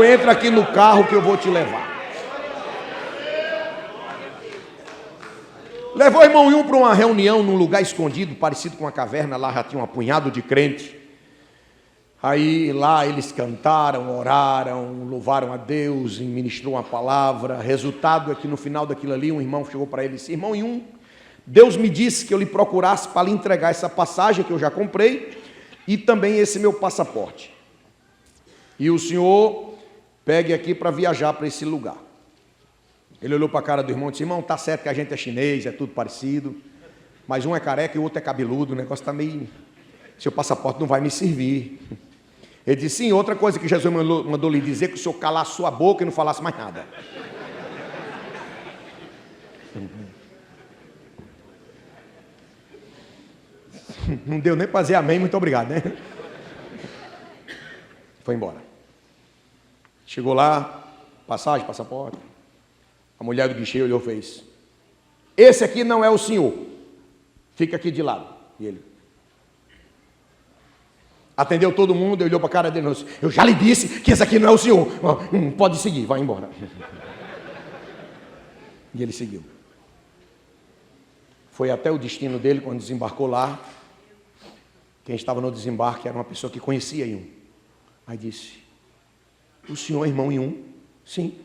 entra aqui no carro que eu vou te levar. Levou o irmão Yun para uma reunião num lugar escondido, parecido com uma caverna, lá já tinha um apunhado de crente. Aí lá eles cantaram, oraram, louvaram a Deus, e ministrou uma palavra. Resultado é que no final daquilo ali, um irmão chegou para ele e disse: irmão Yun, Deus me disse que eu lhe procurasse para lhe entregar essa passagem que eu já comprei e também esse meu passaporte. E o senhor pegue aqui para viajar para esse lugar. Ele olhou para a cara do irmão e disse: irmão, tá certo que a gente é chinês, é tudo parecido, mas um é careca e o outro é cabeludo, o negócio está meio... seu passaporte não vai me servir. Ele disse: sim, outra coisa que Jesus mandou lhe dizer, que o senhor calasse sua boca e não falasse mais nada. Não deu nem para dizer amém, muito obrigado, né? Foi embora. Chegou lá, passagem, passaporte. A mulher do guichê olhou e fez: esse aqui não é o senhor, fica aqui de lado. E ele atendeu todo mundo, olhou para a cara dele e disse: eu já lhe disse que esse aqui não é o senhor. Pode seguir, vai embora. E ele seguiu. Foi até o destino dele. Quando desembarcou lá, quem estava no desembarque era uma pessoa que conhecia Yun. Aí disse: o senhor é irmão Yun? Sim.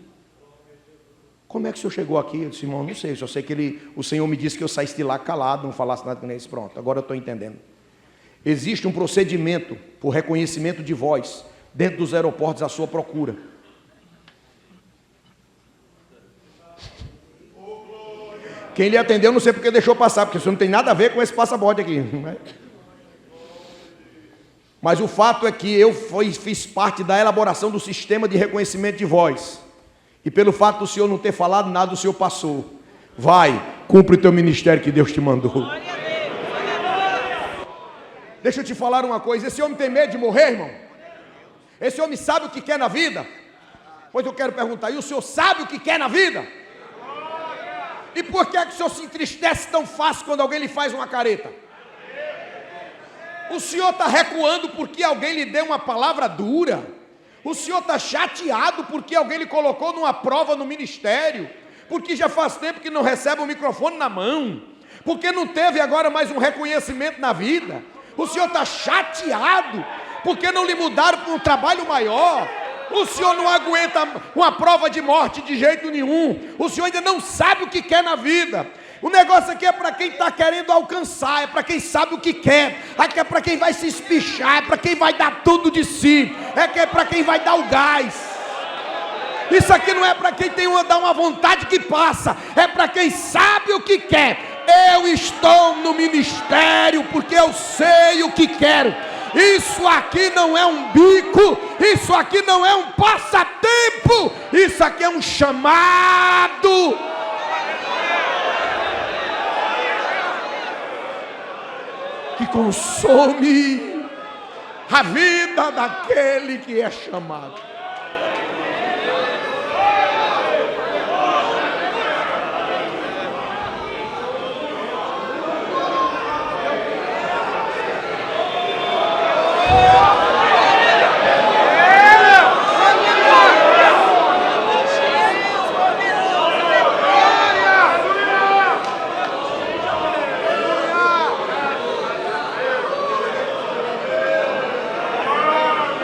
Como é que o senhor chegou aqui? Eu disse: irmão, não sei, só sei que o senhor me disse que eu saísse de lá calado, não falasse nada com ele. Pronto, agora eu estou entendendo. Existe um procedimento por reconhecimento de voz dentro dos aeroportos à sua procura. Quem lhe atendeu, não sei porque deixou passar, porque isso não tem nada a ver com esse passaporte aqui. Mas o fato é que eu fiz parte da elaboração do sistema de reconhecimento de voz. E pelo fato do senhor não ter falado nada, o senhor passou. Vai, Cumpre o teu ministério que Deus te mandou. Deixa eu te falar uma coisa. Esse homem tem medo de morrer, irmão? Esse homem sabe o que quer na vida? Pois eu quero perguntar, e o senhor sabe o que quer na vida? E por que é que o senhor se entristece tão fácil quando alguém lhe faz uma careta? O senhor está recuando porque alguém lhe deu uma palavra dura? O senhor está chateado porque alguém lhe colocou numa prova no ministério? Porque já faz tempo que não recebe o microfone na mão? Porque não teve agora mais um reconhecimento na vida? O senhor está chateado porque não lhe mudaram para um trabalho maior? O senhor não aguenta uma prova de morte de jeito nenhum. O senhor ainda não sabe o que quer na vida. O negócio aqui é para quem está querendo alcançar, é para quem sabe o que quer, é para quem vai se espichar, é para quem vai dar tudo de si, é para quem vai dar o gás. Isso aqui não é para quem tem dá uma vontade que passa, é para quem sabe o que quer. Eu estou no ministério porque eu sei o que quero. Isso aqui não é um bico, isso aqui não é um passatempo, isso aqui é um chamado. Que consome a vida daquele que é chamado.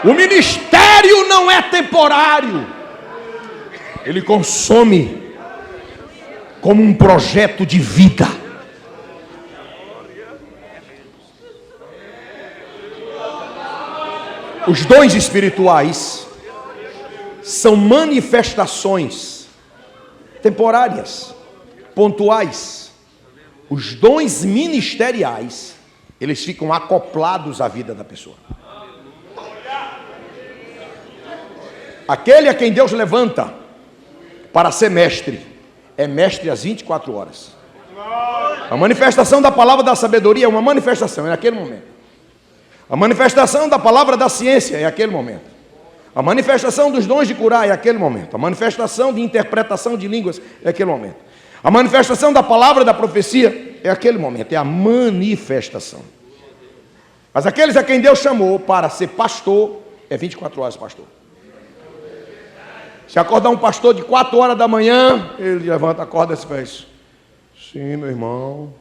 O ministério não é temporário. Ele consome como um projeto de vida. Os dons espirituais são manifestações temporárias, pontuais. Os dons ministeriais, eles ficam acoplados à vida da pessoa. Aquele a quem Deus levanta para ser mestre, é mestre às 24 horas. A manifestação da palavra da sabedoria é uma manifestação, é naquele momento. A manifestação da palavra da ciência é aquele momento. A manifestação dos dons de curar é aquele momento. A manifestação de interpretação de línguas é aquele momento. A manifestação da palavra da profecia é aquele momento, é a manifestação. Mas aqueles a quem Deus chamou para ser pastor, é 24 horas pastor. Se acordar um pastor de 4 horas da manhã, ele levanta, acorda e faz: sim, meu irmão.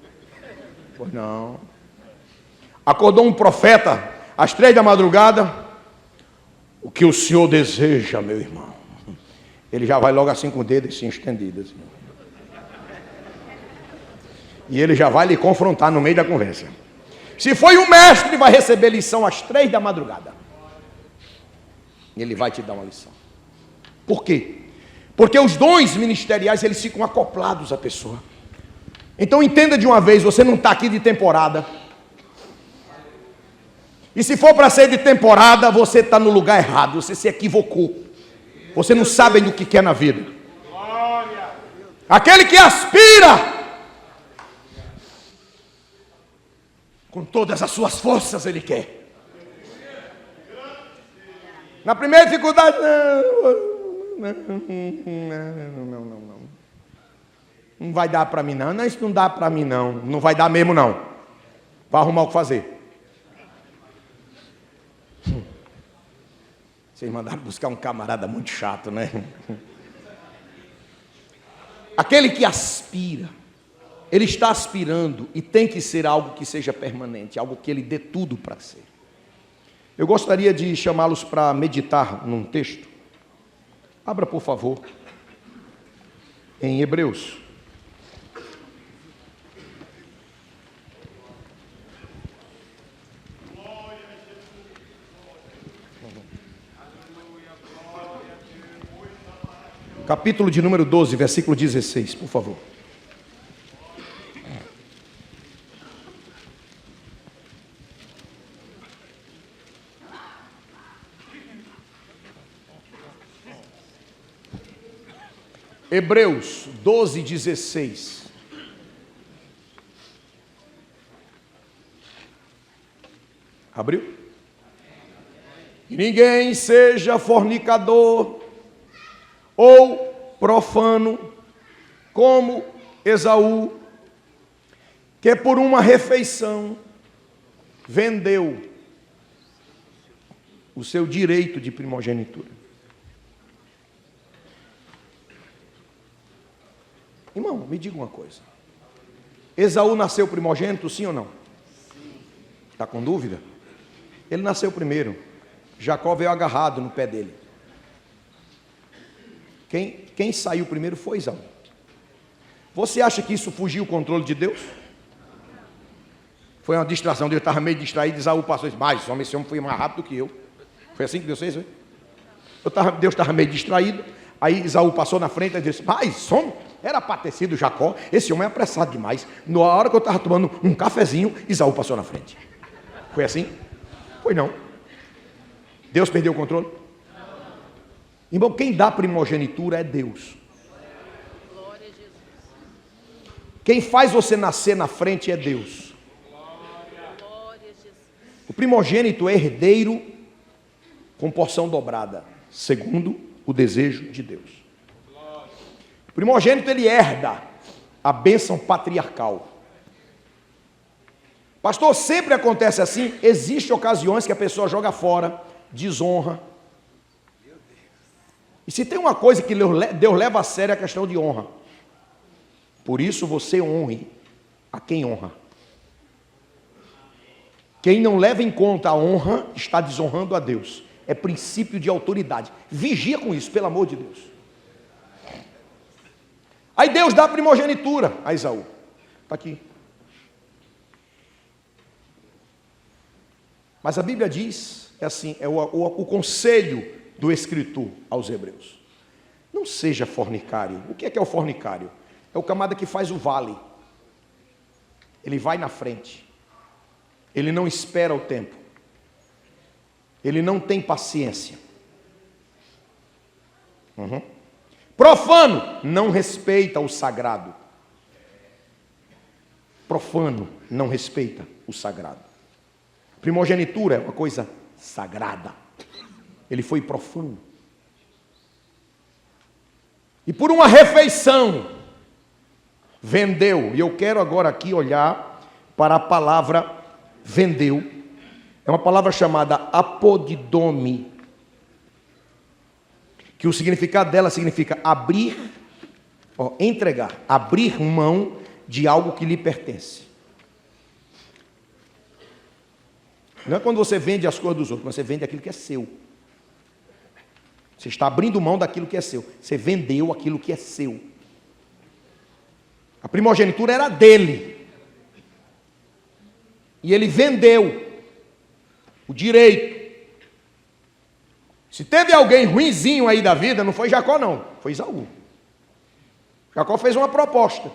Pois não. Acordou um profeta às 3 da madrugada, o que o senhor deseja, meu irmão? Ele já vai logo assim com o dedo assim estendido assim. E ele já vai lhe confrontar no meio da conversa. Se foi um mestre, vai receber lição às 3 da madrugada. Ele vai te dar uma lição. Por quê? Porque os dons ministeriais, eles ficam acoplados à pessoa. Então entenda de uma vez, você não está aqui de temporada. E se for para ser de temporada, você está no lugar errado, você se equivocou. Você não sabe do que quer na vida. Aquele que aspira, com todas as suas forças ele quer. Na primeira dificuldade, não vai dar para mim não. Não, isso não dá para mim não. Não vai dar mesmo não. Vai arrumar o que fazer. Vocês mandaram buscar um camarada muito chato, né? Aquele que aspira, ele está aspirando e tem que ser algo que seja permanente, algo que ele dê tudo para ser. Eu gostaria de chamá-los para meditar num texto. Abra, por favor, em Hebreus. Capítulo de número 12, versículo 16, por favor. Hebreus 12, 16. Abriu? E ninguém seja fornicador ou profano, como Esaú, que por uma refeição vendeu o seu direito de primogenitura. Irmão, me diga uma coisa. Esaú nasceu primogênito, sim ou não? Está com dúvida? Ele nasceu primeiro. Jacó veio agarrado no pé dele. Quem saiu primeiro foi Esaú. Você acha que isso fugiu o controle de Deus? Foi uma distração, Deus estava meio distraído, Esaú passou e disse, mas esse homem foi mais rápido que eu. Foi assim que Deus fez, Deus estava meio distraído, aí Esaú passou na frente e disse, mas homem, era para ter sido Jacó, esse homem é apressado demais. Na hora que eu estava tomando um cafezinho, Esaú passou na frente. Foi assim? Foi não. Deus perdeu o controle? Irmão, quem dá primogenitura é Deus. Quem faz você nascer na frente é Deus. O primogênito é herdeiro com porção dobrada, segundo o desejo de Deus. O primogênito ele herda a bênção patriarcal. Pastor, sempre acontece assim. Existem ocasiões que a pessoa joga fora, desonra. E se tem uma coisa que Deus leva a sério é a questão de honra. Por isso você honre a quem honra. Quem não leva em conta a honra está desonrando a Deus. É princípio de autoridade. Vigia com isso, pelo amor de Deus. Aí Deus dá a primogenitura a Esaú. Está aqui. Mas a Bíblia diz, é assim, é o conselho do escritor aos hebreus. Não seja fornicário. O que é o fornicário? É o camarada que faz o vale. Ele vai na frente. Ele não espera o tempo. Ele não tem paciência. Profano não respeita o sagrado. Profano não respeita o sagrado. Primogenitura é uma coisa sagrada. Ele foi profano. E por uma refeição vendeu. E eu quero agora aqui olhar para a palavra vendeu. É uma palavra chamada apodidome, que o significado dela significa abrir, entregar, abrir mão de algo que lhe pertence. Não é quando você vende as coisas dos outros, você vende aquilo que é seu. Você está abrindo mão daquilo que é seu. Você vendeu aquilo que é seu. A primogenitura era dele. E ele vendeu o direito. Se teve alguém ruinzinho aí da vida, não foi Jacó não, foi Esaú. Jacó fez uma proposta.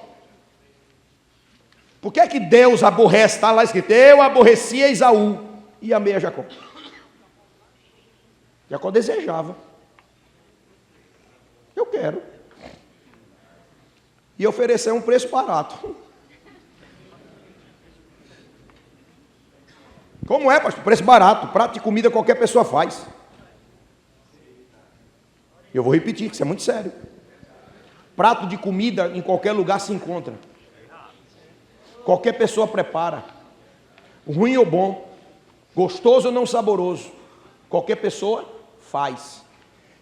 Por que é que Deus aborrece? Está lá escrito, eu aborrecia Esaú e amei a Jacó. Jacó desejava. Eu quero. E ofereceu um preço barato. Como é, pastor? Preço barato. Prato de comida qualquer pessoa faz. Eu vou repetir, que isso é muito sério. Prato de comida em qualquer lugar se encontra. Qualquer pessoa prepara. Ruim ou bom. Gostoso ou não saboroso. Qualquer pessoa faz.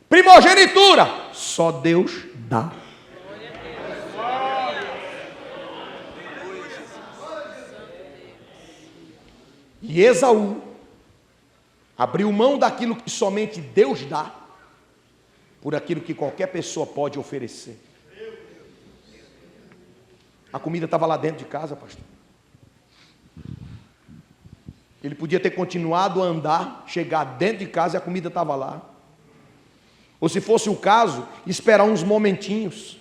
Primogenitura. Só Deus dá. E Esaú abriu mão daquilo que somente Deus dá, por aquilo que qualquer pessoa pode oferecer. A comida estava lá dentro de casa, pastor. Ele podia ter continuado a andar, chegar dentro de casa e a comida estava lá. Ou se fosse o caso, esperar uns momentinhos.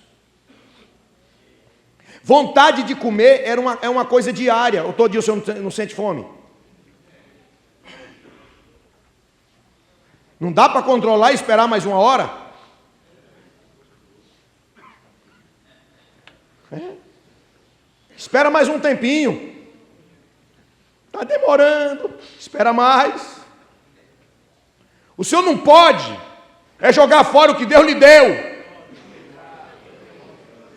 Vontade de comer é uma coisa diária. Ou todo dia o senhor não sente fome? Não dá para controlar e esperar mais uma hora? Espera mais um tempinho. Está Está demorando, espera mais. O senhor não pode jogar fora o que Deus lhe deu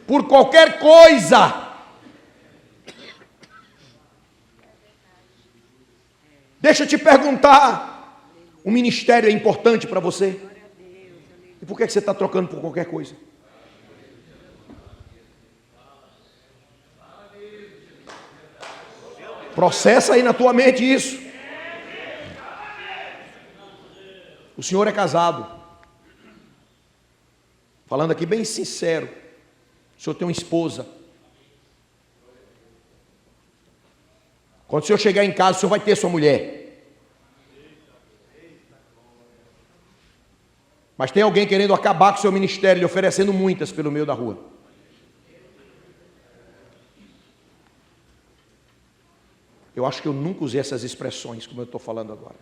por qualquer coisa. Deixa eu te perguntar, o ministério é importante para você? E por que você está trocando por qualquer coisa? Processa aí na tua mente isso. O senhor é casado. Falando aqui bem sincero. O senhor tem uma esposa. Quando o senhor chegar em casa, o senhor vai ter sua mulher. Mas tem alguém querendo acabar com o seu ministério, lhe oferecendo muitas pelo meio da rua. Eu acho que eu nunca usei essas expressões como eu estou falando agora.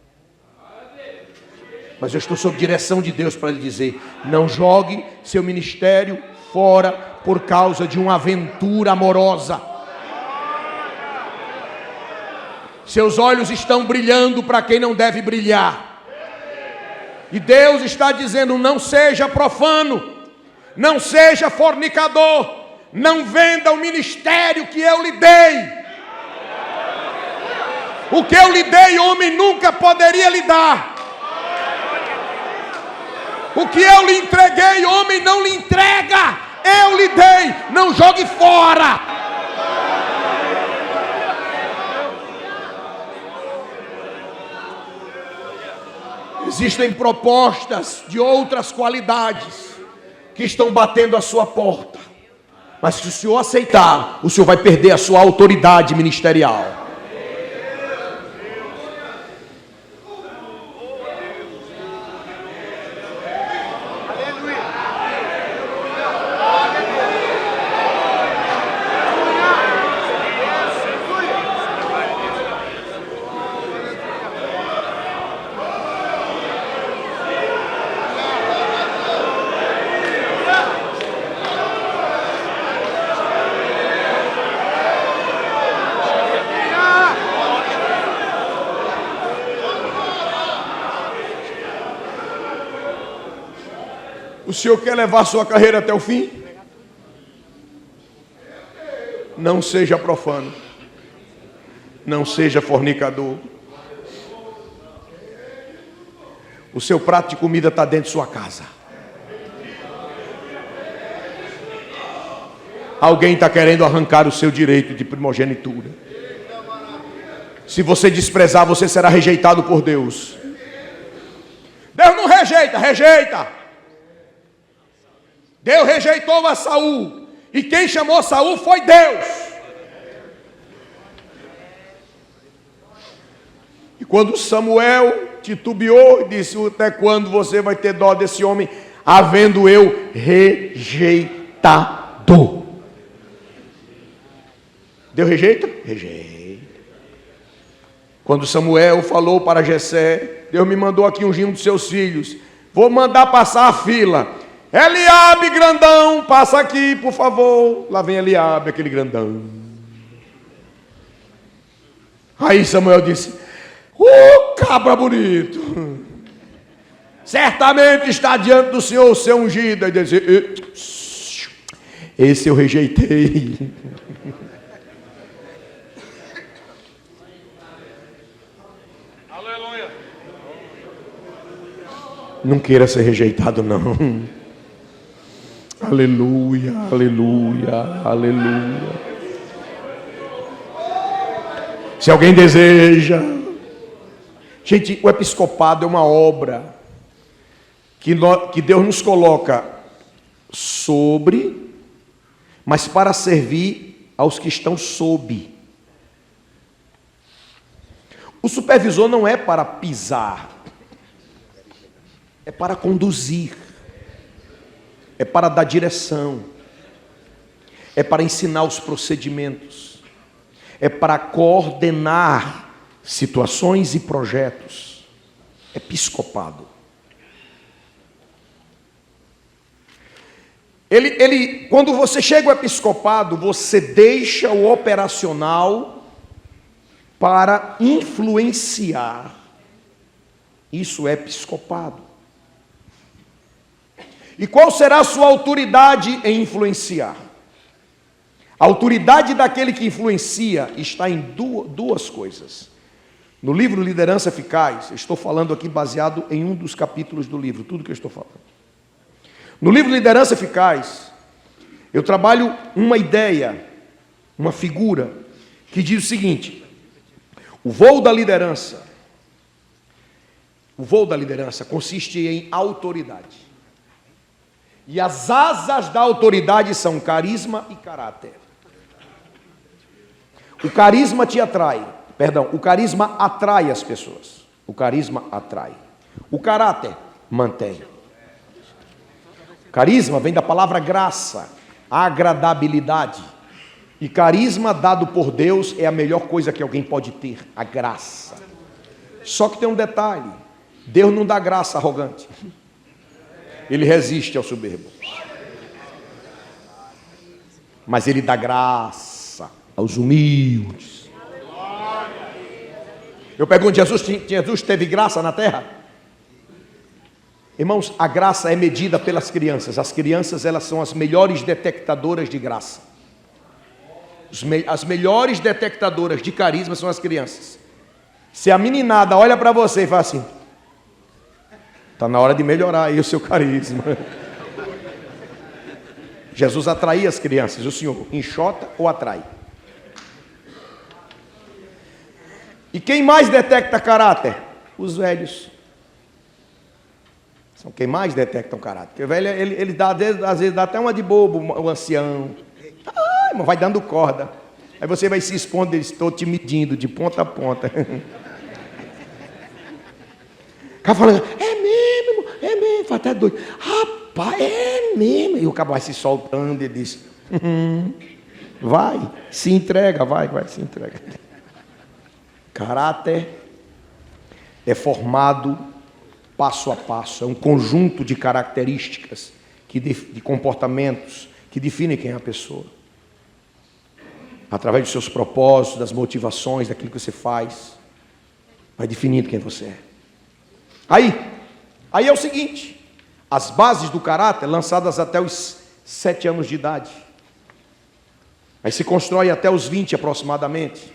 Mas eu estou sob direção de Deus para lhe dizer: não jogue seu ministério fora por causa de uma aventura amorosa. Seus olhos estão brilhando para quem não deve brilhar. E Deus está dizendo: não seja profano, não seja fornicador, não venda o ministério que eu lhe dei. O que eu lhe dei, homem nunca poderia lhe dar. O que eu lhe entreguei, homem não lhe entrega. Eu lhe dei, não jogue fora. Existem propostas de outras qualidades que estão batendo a sua porta. Mas se o senhor aceitar, o senhor vai perder a sua autoridade ministerial. O senhor quer levar sua carreira até o fim? Não seja profano. Não seja fornicador. O seu prato de comida está dentro de sua casa. Alguém está querendo arrancar o seu direito de primogenitura. Se você desprezar, você será rejeitado por Deus. Deus não rejeita, rejeita. Deus rejeitou a Saul, e quem chamou Saul foi Deus. E quando Samuel titubeou e disse: até quando você vai ter dó desse homem, havendo eu rejeitado? Deus rejeita? Rejeita. Quando Samuel falou para Jessé: Deus me mandou aqui ungir um dos seus filhos, vou mandar passar a fila. Eliabe, grandão, passa aqui, por favor. Lá vem Eliabe, aquele grandão. Aí Samuel disse: cabra bonito, certamente está diante do Senhor o seu ungido. Aí disse: esse eu rejeitei. Aleluia. Não queira ser rejeitado, não. Aleluia, aleluia, aleluia. Se alguém deseja. Gente, o episcopado é uma obra que Deus nos coloca sobre, mas para servir aos que estão sob. O supervisor não é para pisar, é para conduzir. É para dar direção, é para ensinar os procedimentos, é para coordenar situações e projetos. Episcopado. Quando você chega ao episcopado, você deixa o operacional para influenciar. Isso é episcopado. E qual será a sua autoridade em influenciar? A autoridade daquele que influencia está em duas coisas. No livro Liderança Eficaz, eu estou falando aqui baseado em um dos capítulos do livro, tudo que eu estou falando. No livro Liderança Eficaz, eu trabalho uma ideia, uma figura, que diz o seguinte: o voo da liderança consiste em autoridade. E as asas da autoridade são carisma e caráter. O carisma te atrai, o carisma atrai as pessoas. O carisma atrai. O caráter mantém. Carisma vem da palavra graça, agradabilidade. E carisma dado por Deus é a melhor coisa que alguém pode ter, a graça. Só que tem um detalhe: Deus não dá graça arrogante. Ele resiste ao soberbo. Mas Ele dá graça aos humildes. Eu pergunto, Jesus teve graça na terra? Irmãos, a graça é medida pelas crianças. As crianças, elas são as melhores detectadoras de graça. As melhores detectadoras de carisma são as crianças. Se a meninada olha para você e fala assim: está na hora de melhorar aí o seu carisma. Jesus atraía as crianças. O Senhor enxota ou atrai? E quem mais detecta caráter? Os velhos. São quem mais detectam caráter. Porque o velho, ele dá, às vezes dá até uma de bobo, o ancião. Mas vai dando corda. Aí você vai se expondo, estou te medindo de ponta a ponta. O cara falando: é mesmo, fala até doido. Rapaz, é mesmo. E o cara vai se soltando e diz: vai, se entrega, vai, se entrega. Caráter é formado passo a passo, é um conjunto de características, de comportamentos que definem quem é a pessoa. Através dos seus propósitos, das motivações, daquilo que você faz, vai definindo quem você é. Aí é o seguinte: as bases do caráter lançadas até os 7 anos de idade. Aí se constrói até os 20 aproximadamente.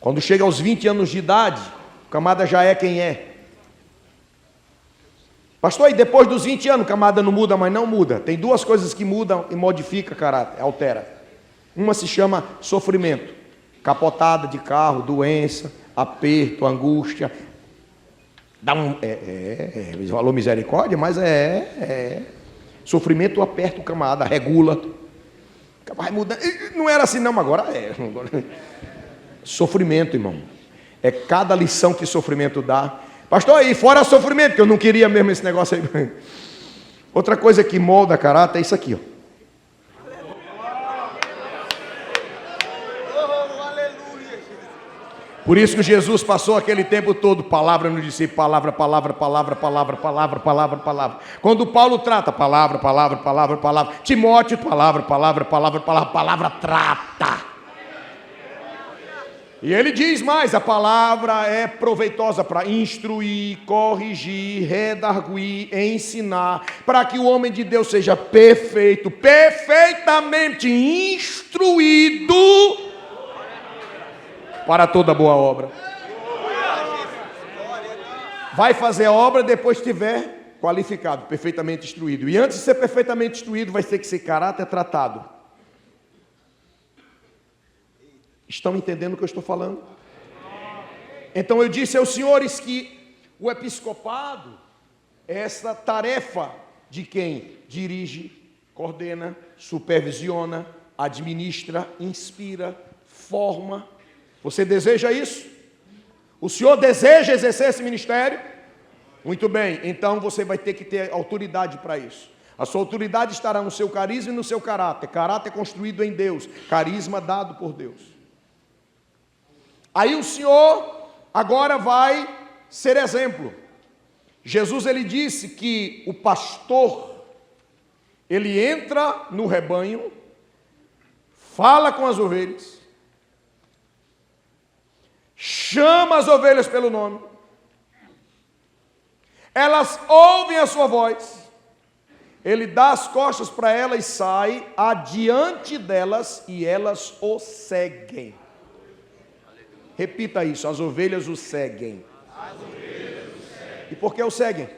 Quando chega aos 20 anos de idade, o camarada já é quem é. Pastor, e depois dos 20 anos, o camarada não muda, mas não muda. Tem duas coisas que mudam e modificam caráter, altera. Uma se chama sofrimento. Capotada de carro, doença, aperto, angústia. Dá falou misericórdia, mas sofrimento aperta o camarada, regula. Vai mudando. Não era assim não, mas agora é. Sofrimento, irmão. É cada lição que sofrimento dá. Pastor, e fora sofrimento, que eu não queria mesmo esse negócio aí. Outra coisa que molda caráter é isso aqui, ó. Por isso que Jesus passou aquele tempo todo, palavra no discípulo, palavra. Quando Paulo trata, palavra. Timóteo, palavra trata. E ele diz mais: a palavra é proveitosa para instruir, corrigir, redarguir, ensinar, para que o homem de Deus seja perfeito, perfeitamente instruído para toda boa obra. Vai fazer a obra depois que estiver qualificado, perfeitamente instruído. E antes de ser perfeitamente instruído, vai ter que ser caráter tratado. Estão entendendo o que eu estou falando? Então eu disse aos senhores que o episcopado é essa tarefa de quem dirige, coordena, supervisiona, administra, inspira, forma. Você deseja isso? O senhor deseja exercer esse ministério? Muito bem, então você vai ter que ter autoridade para isso. A sua autoridade estará no seu carisma e no seu caráter. Caráter construído em Deus, carisma dado por Deus. Aí o Senhor agora vai ser exemplo. Jesus, ele disse que o pastor, ele entra no rebanho, fala com as ovelhas, chama as ovelhas pelo nome, elas ouvem a sua voz, ele dá as costas para elas e sai adiante delas e elas o seguem. Repita isso, as ovelhas o seguem. E por que o seguem?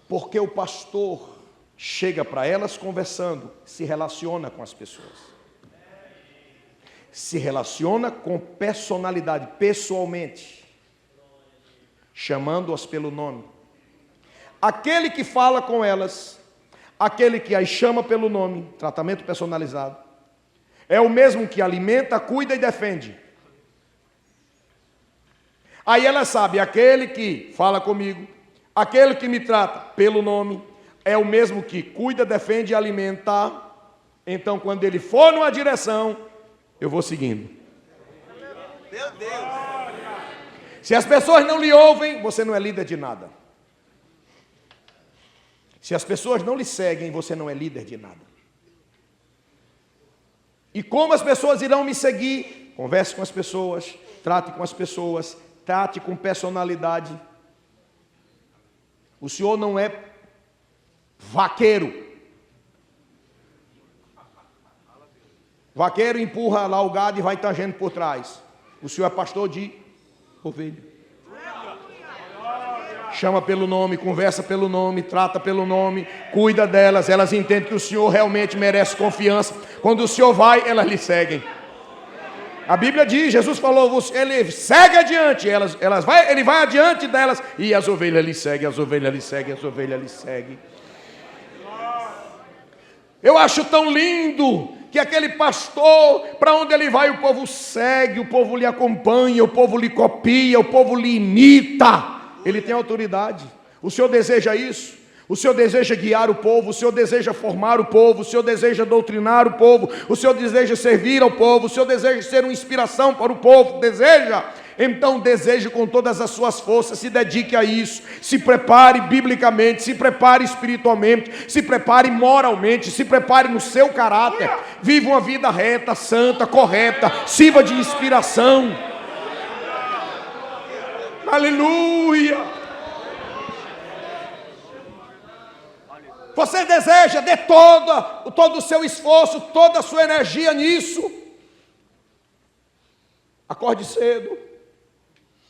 Porque o pastor chega para elas conversando, se relaciona com as pessoas. Se relaciona com personalidade, pessoalmente, chamando-as pelo nome. Aquele que fala com elas, aquele que as chama pelo nome, tratamento personalizado, é o mesmo que alimenta, cuida e defende. Aí ela sabe, aquele que fala comigo, aquele que me trata pelo nome, é o mesmo que cuida, defende e alimenta. Então, quando ele for numa direção, eu vou seguindo. Meu Deus. Se as pessoas não lhe ouvem, você não é líder de nada. Se as pessoas não lhe seguem, você não é líder de nada. E como as pessoas irão me seguir? Converse com as pessoas, trate com as pessoas, trate com personalidade. O senhor não é vaqueiro. Vaqueiro empurra lá o gado e vai tangendo por trás. O senhor é pastor de ovelha. Chama pelo nome, conversa pelo nome, trata pelo nome, cuida delas, elas entendem que o senhor realmente merece confiança. Quando o senhor vai, elas lhe seguem. A Bíblia diz, Jesus falou, ele segue adiante, ele vai adiante delas e as ovelhas lhe seguem, as ovelhas lhe seguem, as ovelhas lhe seguem. Eu acho tão lindo que aquele pastor, para onde ele vai, o povo segue, o povo lhe acompanha, o povo lhe copia, o povo lhe imita. Ele tem autoridade. O Senhor deseja isso? O Senhor deseja guiar o povo, o Senhor deseja formar o povo, o Senhor deseja doutrinar o povo, o Senhor deseja servir ao povo, o Senhor deseja ser uma inspiração para o povo, deseja? Então deseje com todas as suas forças, se dedique a isso, se prepare biblicamente, se prepare espiritualmente, se prepare moralmente, se prepare no seu caráter, viva uma vida reta, santa, correta, sirva de inspiração. Aleluia! Você deseja, dê todo o seu esforço, toda a sua energia nisso. Acorde cedo,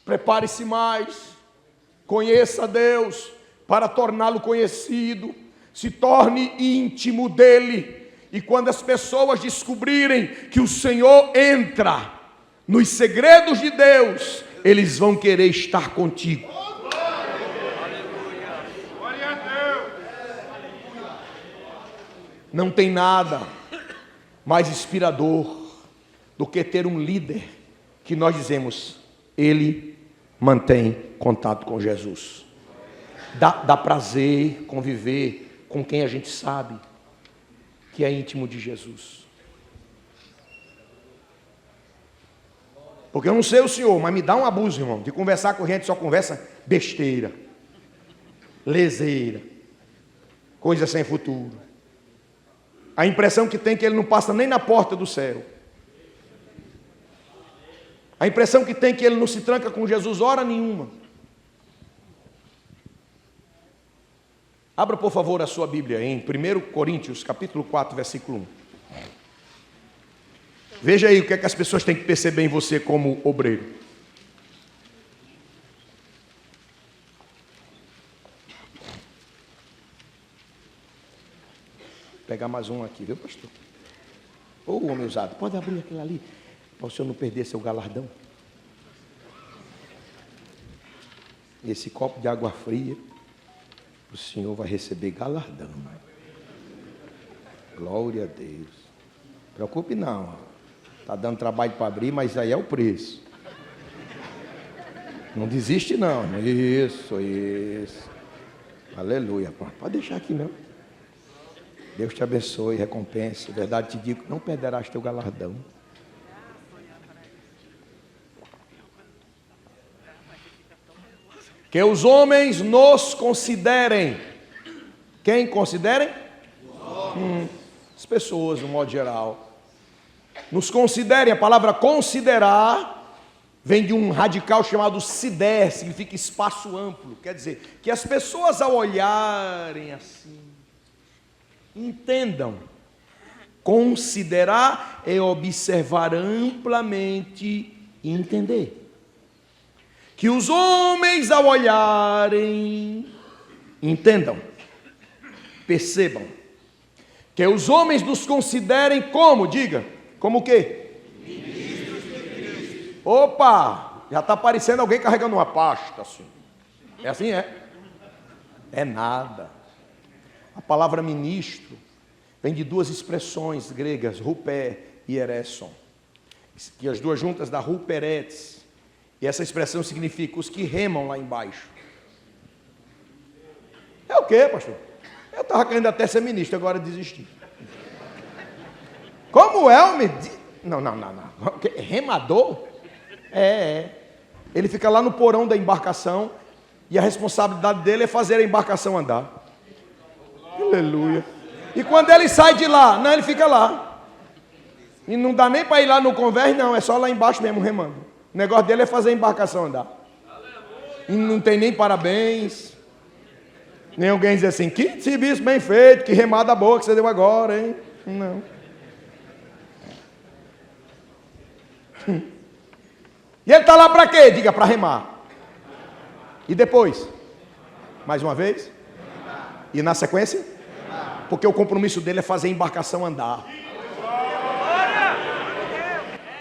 prepare-se mais, conheça Deus para torná-lo conhecido, se torne íntimo dele. E quando as pessoas descobrirem que o Senhor entra nos segredos de Deus, eles vão querer estar contigo. Não tem nada mais inspirador do que ter um líder que nós dizemos, ele mantém contato com Jesus. Dá prazer conviver com quem a gente sabe que é íntimo de Jesus. Porque eu não sei o senhor, mas me dá um abuso, irmão, de conversar com gente, só conversa besteira, leseira, coisa sem futuro. A impressão que tem é que ele não passa nem na porta do céu. A impressão que tem é que ele não se tranca com Jesus hora nenhuma. Abra por favor a sua Bíblia em 1 Coríntios capítulo 4, versículo 1. Veja aí o que é que as pessoas têm que perceber em você como obreiro. Vou pegar mais um aqui, viu, pastor? Ô, homem usado, pode abrir aquele ali, para o senhor não perder seu galardão. Esse copo de água fria, o senhor vai receber galardão. Glória a Deus. Não preocupe não. Está dando trabalho para abrir, mas aí é o preço. Não desiste não. Isso. Aleluia. Pode deixar aqui mesmo. Deus te abençoe, recompense. Verdade te digo, não perderás teu galardão. Que os homens nos considerem. Quem considerem? As pessoas, no modo geral. nos considerem. A palavra considerar vem de um radical chamado sider, significa espaço amplo. Quer dizer, que as pessoas ao olharem assim, entendam. Considerar é observar amplamente e entender. Que os homens ao olharem, entendam, percebam. Que os homens nos considerem como, diga, como o quê? Ministros de Cristo. Opa, já está aparecendo alguém carregando uma pasta assim. É assim, é? É nada. A palavra ministro vem de duas expressões gregas, rupé e eresson, que as duas juntas dá ruperetes, e essa expressão significa os que remam lá embaixo. É o quê, pastor? Eu estava querendo até ser ministro, agora desisti. Como é o ministro? Não. Remador? É. Ele fica lá no porão da embarcação e a responsabilidade dele é fazer a embarcação andar. Aleluia. E quando ele sai de lá, não, ele fica lá. E não dá nem para ir lá no convés, não, é só lá embaixo mesmo remando. O negócio dele é fazer a embarcação andar. E não tem nem parabéns. Nem alguém diz assim, que serviço bem feito, que remada boa que você deu agora, hein? Não. E ele está lá para quê? Diga, para remar. E depois? Mais uma vez? E na sequência? Porque o compromisso dele é fazer a embarcação andar.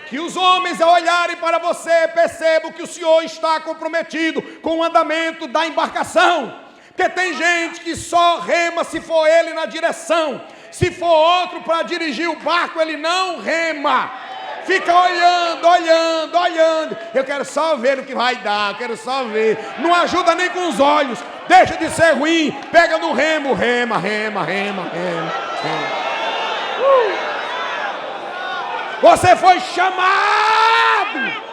Que os homens ao olharem para você percebam que o Senhor está comprometido com o andamento da embarcação. Porque tem gente que só rema se for ele na direção. Se for outro para dirigir o barco, ele não rema. Fica olhando. Eu quero só ver o que vai dar, eu quero só ver. Não ajuda nem com os olhos. Deixa de ser ruim. Pega no remo, rema. Você foi chamado.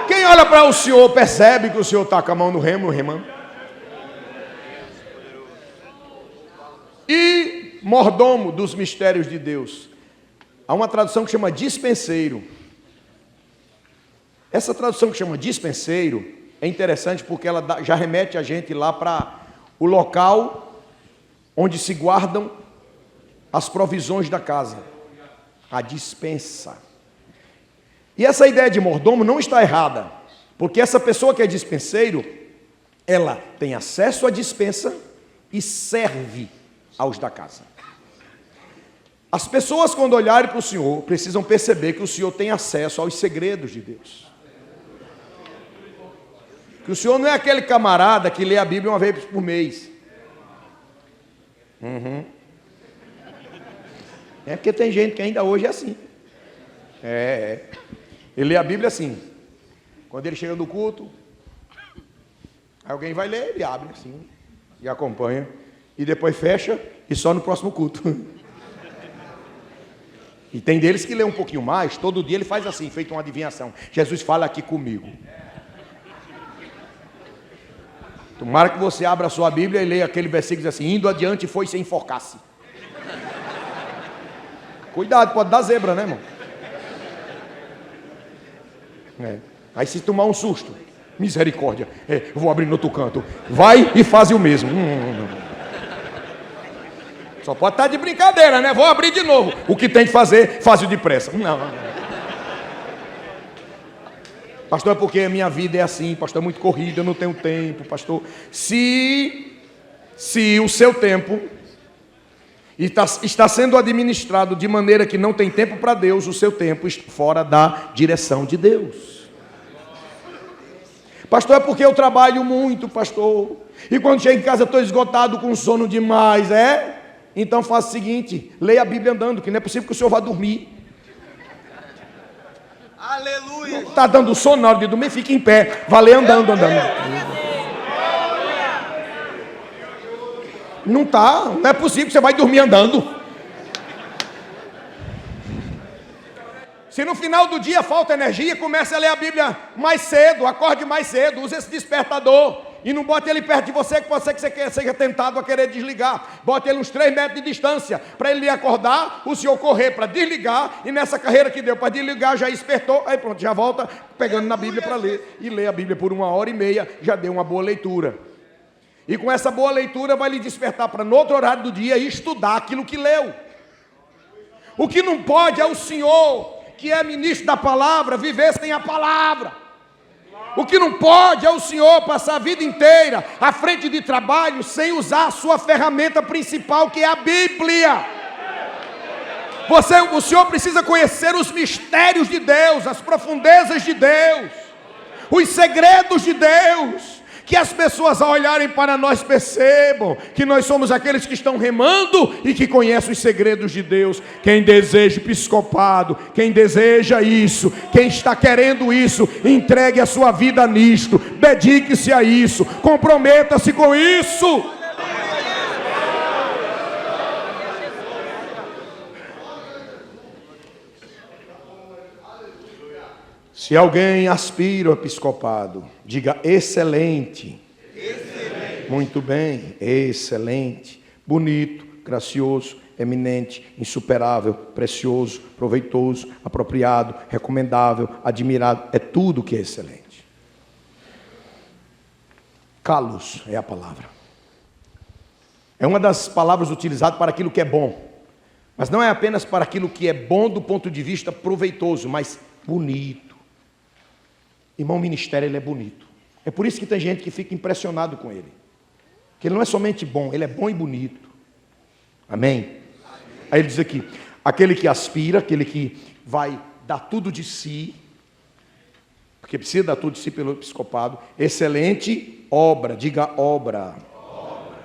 Quem olha para o Senhor percebe que o Senhor está com a mão no remo, remando. E mordomo dos mistérios de Deus. Há uma tradução que chama dispenseiro. Essa tradução que chama dispenseiro é interessante porque ela já remete a gente lá para o local onde se guardam as provisões da casa. A dispensa. E essa ideia de mordomo não está errada, porque essa pessoa que é dispenseiro, ela tem acesso à dispensa e serve aos da casa. As pessoas, quando olharem para o Senhor, precisam perceber que o Senhor tem acesso aos segredos de Deus. Que o Senhor não é aquele camarada que lê a Bíblia uma vez por mês. É porque tem gente que ainda hoje é assim. Ele lê a Bíblia assim. Quando ele chega no culto, alguém vai ler, ele abre assim e acompanha. E depois fecha e só no próximo culto. E tem deles que lê um pouquinho mais. Todo dia ele faz assim, feito uma adivinhação. Jesus fala aqui comigo. Tomara que você abra a sua Bíblia e leia aquele versículo assim: indo adiante foi sem enforcar-se. Cuidado, pode dar zebra, né, irmão? Aí se tomar um susto, misericórdia, eu vou abrir no outro canto. Vai e faz o mesmo. Só pode estar de brincadeira, né? Vou abrir de novo. O que tem que fazer, faz-o depressa. Não. Pastor, é porque a minha vida é assim, pastor, é muito corrida, eu não tenho tempo, pastor. Se o seu tempo está sendo administrado de maneira que não tem tempo para Deus, o seu tempo está fora da direção de Deus. Pastor, é porque eu trabalho muito, pastor. E quando chego em casa eu estou esgotado com sono demais, Então faça o seguinte, leia a Bíblia andando, que não é possível que o senhor vá dormir. Aleluia. Está dando sono na hora de dormir, fique em pé, vá ler andando. Não é possível que você vai dormir andando. Se no final do dia falta energia, comece a ler a Bíblia mais cedo, acorde mais cedo, use esse despertador. E não bote ele perto de você, que pode ser que você seja tentado a querer desligar. Bote ele uns 3 metros de distância, para ele lhe acordar, o senhor correr para desligar, e nessa carreira que deu para desligar, já despertou, aí pronto, já volta pegando na Bíblia para ler. E lê a Bíblia por 1h30, já deu uma boa leitura. E com essa boa leitura vai lhe despertar para no outro horário do dia estudar aquilo que leu. O que não pode é o senhor, que é ministro da palavra, viver sem a palavra. O que não pode é o senhor passar a vida inteira à frente de trabalho sem usar a sua ferramenta principal, que é a Bíblia. O senhor precisa conhecer os mistérios de Deus, as profundezas de Deus, os segredos de Deus. Que as pessoas, ao olharem para nós, percebam que nós somos aqueles que estão remando e que conhecem os segredos de Deus. Quem deseja episcopado, quem deseja isso, quem está querendo isso, entregue a sua vida nisto, dedique-se a isso, comprometa-se com isso. Se alguém aspira ao episcopado, diga excelente. Excelente. Muito bem, excelente. Bonito, gracioso, eminente, insuperável, precioso, proveitoso, apropriado, recomendável, admirado. É tudo que é excelente. Kalos é a palavra. É uma das palavras utilizadas para aquilo que é bom. Mas não é apenas para aquilo que é bom do ponto de vista proveitoso, mas bonito. Irmão, o ministério, ele é bonito. É por isso que tem gente que fica impressionado com ele. Que ele não é somente bom, ele é bom e bonito. Amém? Aí ele diz aqui, aquele que aspira, aquele que vai dar tudo de si, porque precisa dar tudo de si pelo episcopado, excelente obra, diga obra.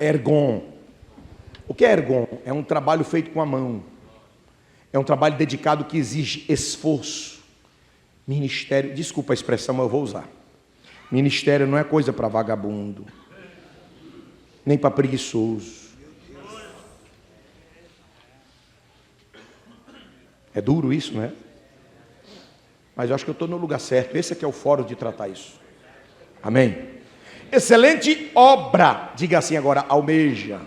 Ergon. O que é ergon? É um trabalho feito com a mão. É um trabalho dedicado que exige esforço. Ministério, desculpa a expressão, mas eu vou usar. Ministério não é coisa para vagabundo, nem para preguiçoso. É duro isso, não é? Mas eu acho que eu estou no lugar certo. Esse aqui é o fórum de tratar isso. Amém? Excelente obra, diga assim agora, almeja,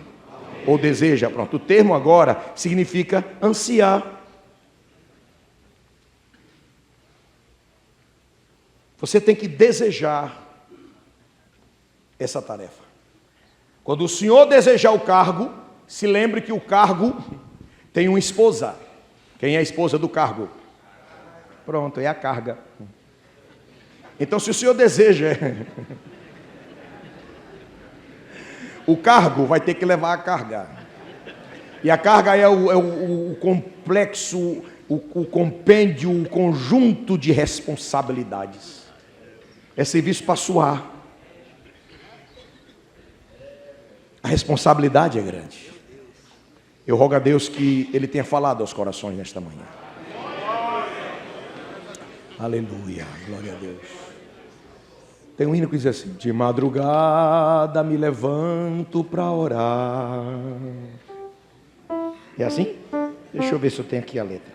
ou deseja. Pronto, o termo agora significa ansiar. Você tem que desejar essa tarefa. Quando o senhor desejar o cargo, se lembre que o cargo tem uma esposa. Quem é a esposa do cargo? Pronto, é a carga. Então, se o senhor deseja, o cargo vai ter que levar a carga. E a carga é o complexo, o compêndio, o conjunto de responsabilidades. É serviço para suar. A responsabilidade é grande. Eu rogo a Deus que Ele tenha falado aos corações nesta manhã. Aleluia, glória a Deus. Tem um hino que diz assim: de madrugada me levanto para orar. É assim? Deixa eu ver se eu tenho aqui a letra.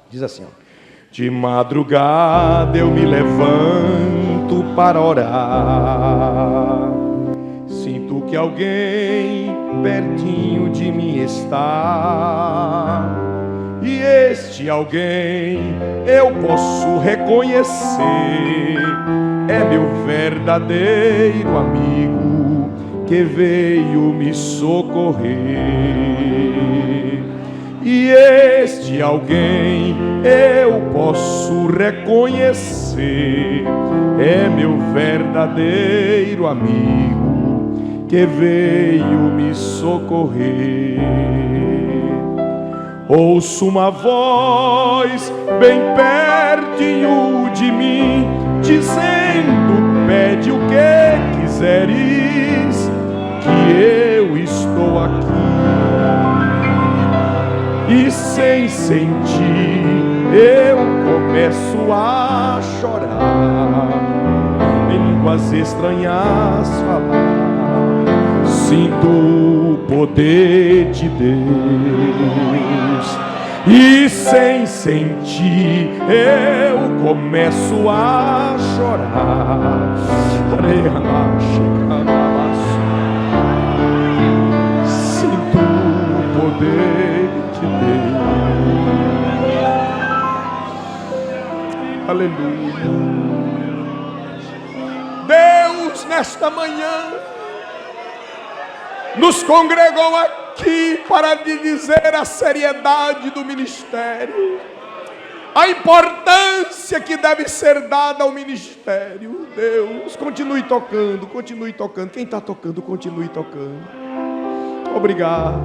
Diz assim, ó. De madrugada eu me levanto para orar. Sinto que alguém pertinho de mim está. E este alguém eu posso reconhecer. É meu verdadeiro amigo que veio me socorrer. E este alguém eu posso reconhecer. É meu verdadeiro amigo que veio me socorrer. Ouço uma voz bem pertinho de mim, dizendo: pede o que quiseres, que eu estou aqui. E sem sentir eu começo a chorar, em línguas estranhas falar. Sinto o poder de Deus. e sem sentir eu começo a chorar. Sinto o poder de Deus. Aleluia. Deus, nesta manhã, nos congregou aqui para lhe dizer a seriedade do ministério, a importância que deve ser dada ao ministério. Deus, continue tocando, continue tocando. Quem está tocando, continue tocando. Obrigado.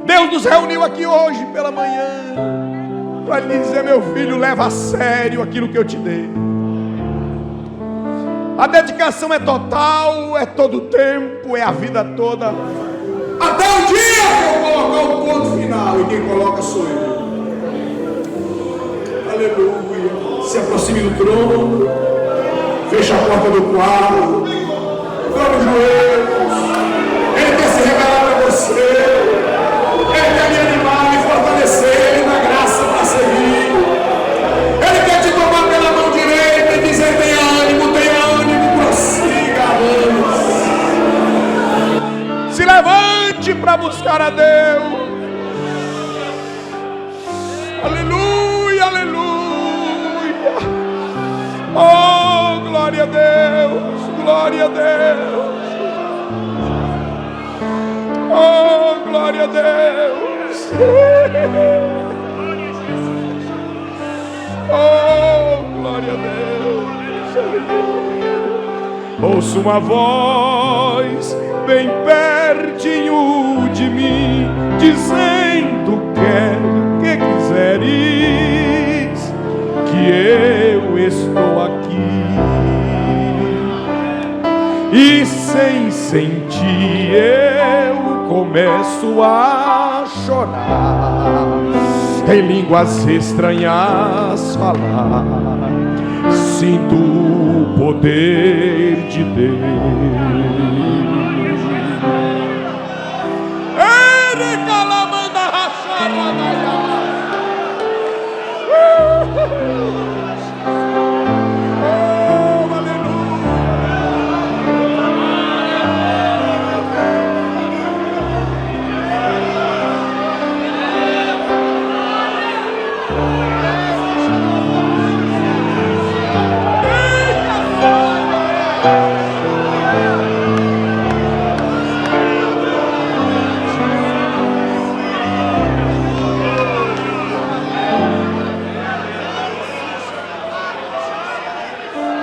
Deus nos reuniu aqui hoje pela manhã para lhe dizer: meu filho, leva a sério aquilo que eu te dei. A dedicação é total, é todo o tempo, é a vida toda, até o dia que eu colocar o ponto final, e quem coloca sou eu. Aleluia. Se aproxime do trono, feche a porta do quarto, dobre os joelhos. Ele quer se revelar para você, Ele quer me animar, me fortalecer na graça para seguir. Ele quer te tomar pela mão direita e dizer: tenha ânimo, prossiga, vamos. Se levante para buscar a Deus. Aleluia, aleluia. Oh, glória a Deus, glória a Deus. Oh, glória a Deus. Oh, glória a Deus. Ouço uma voz bem pertinho de mim, dizendo: que quiseres, que eu estou aqui. E sem sentir eu começo a chorar, em línguas estranhas falar. Sinto o poder de Deus.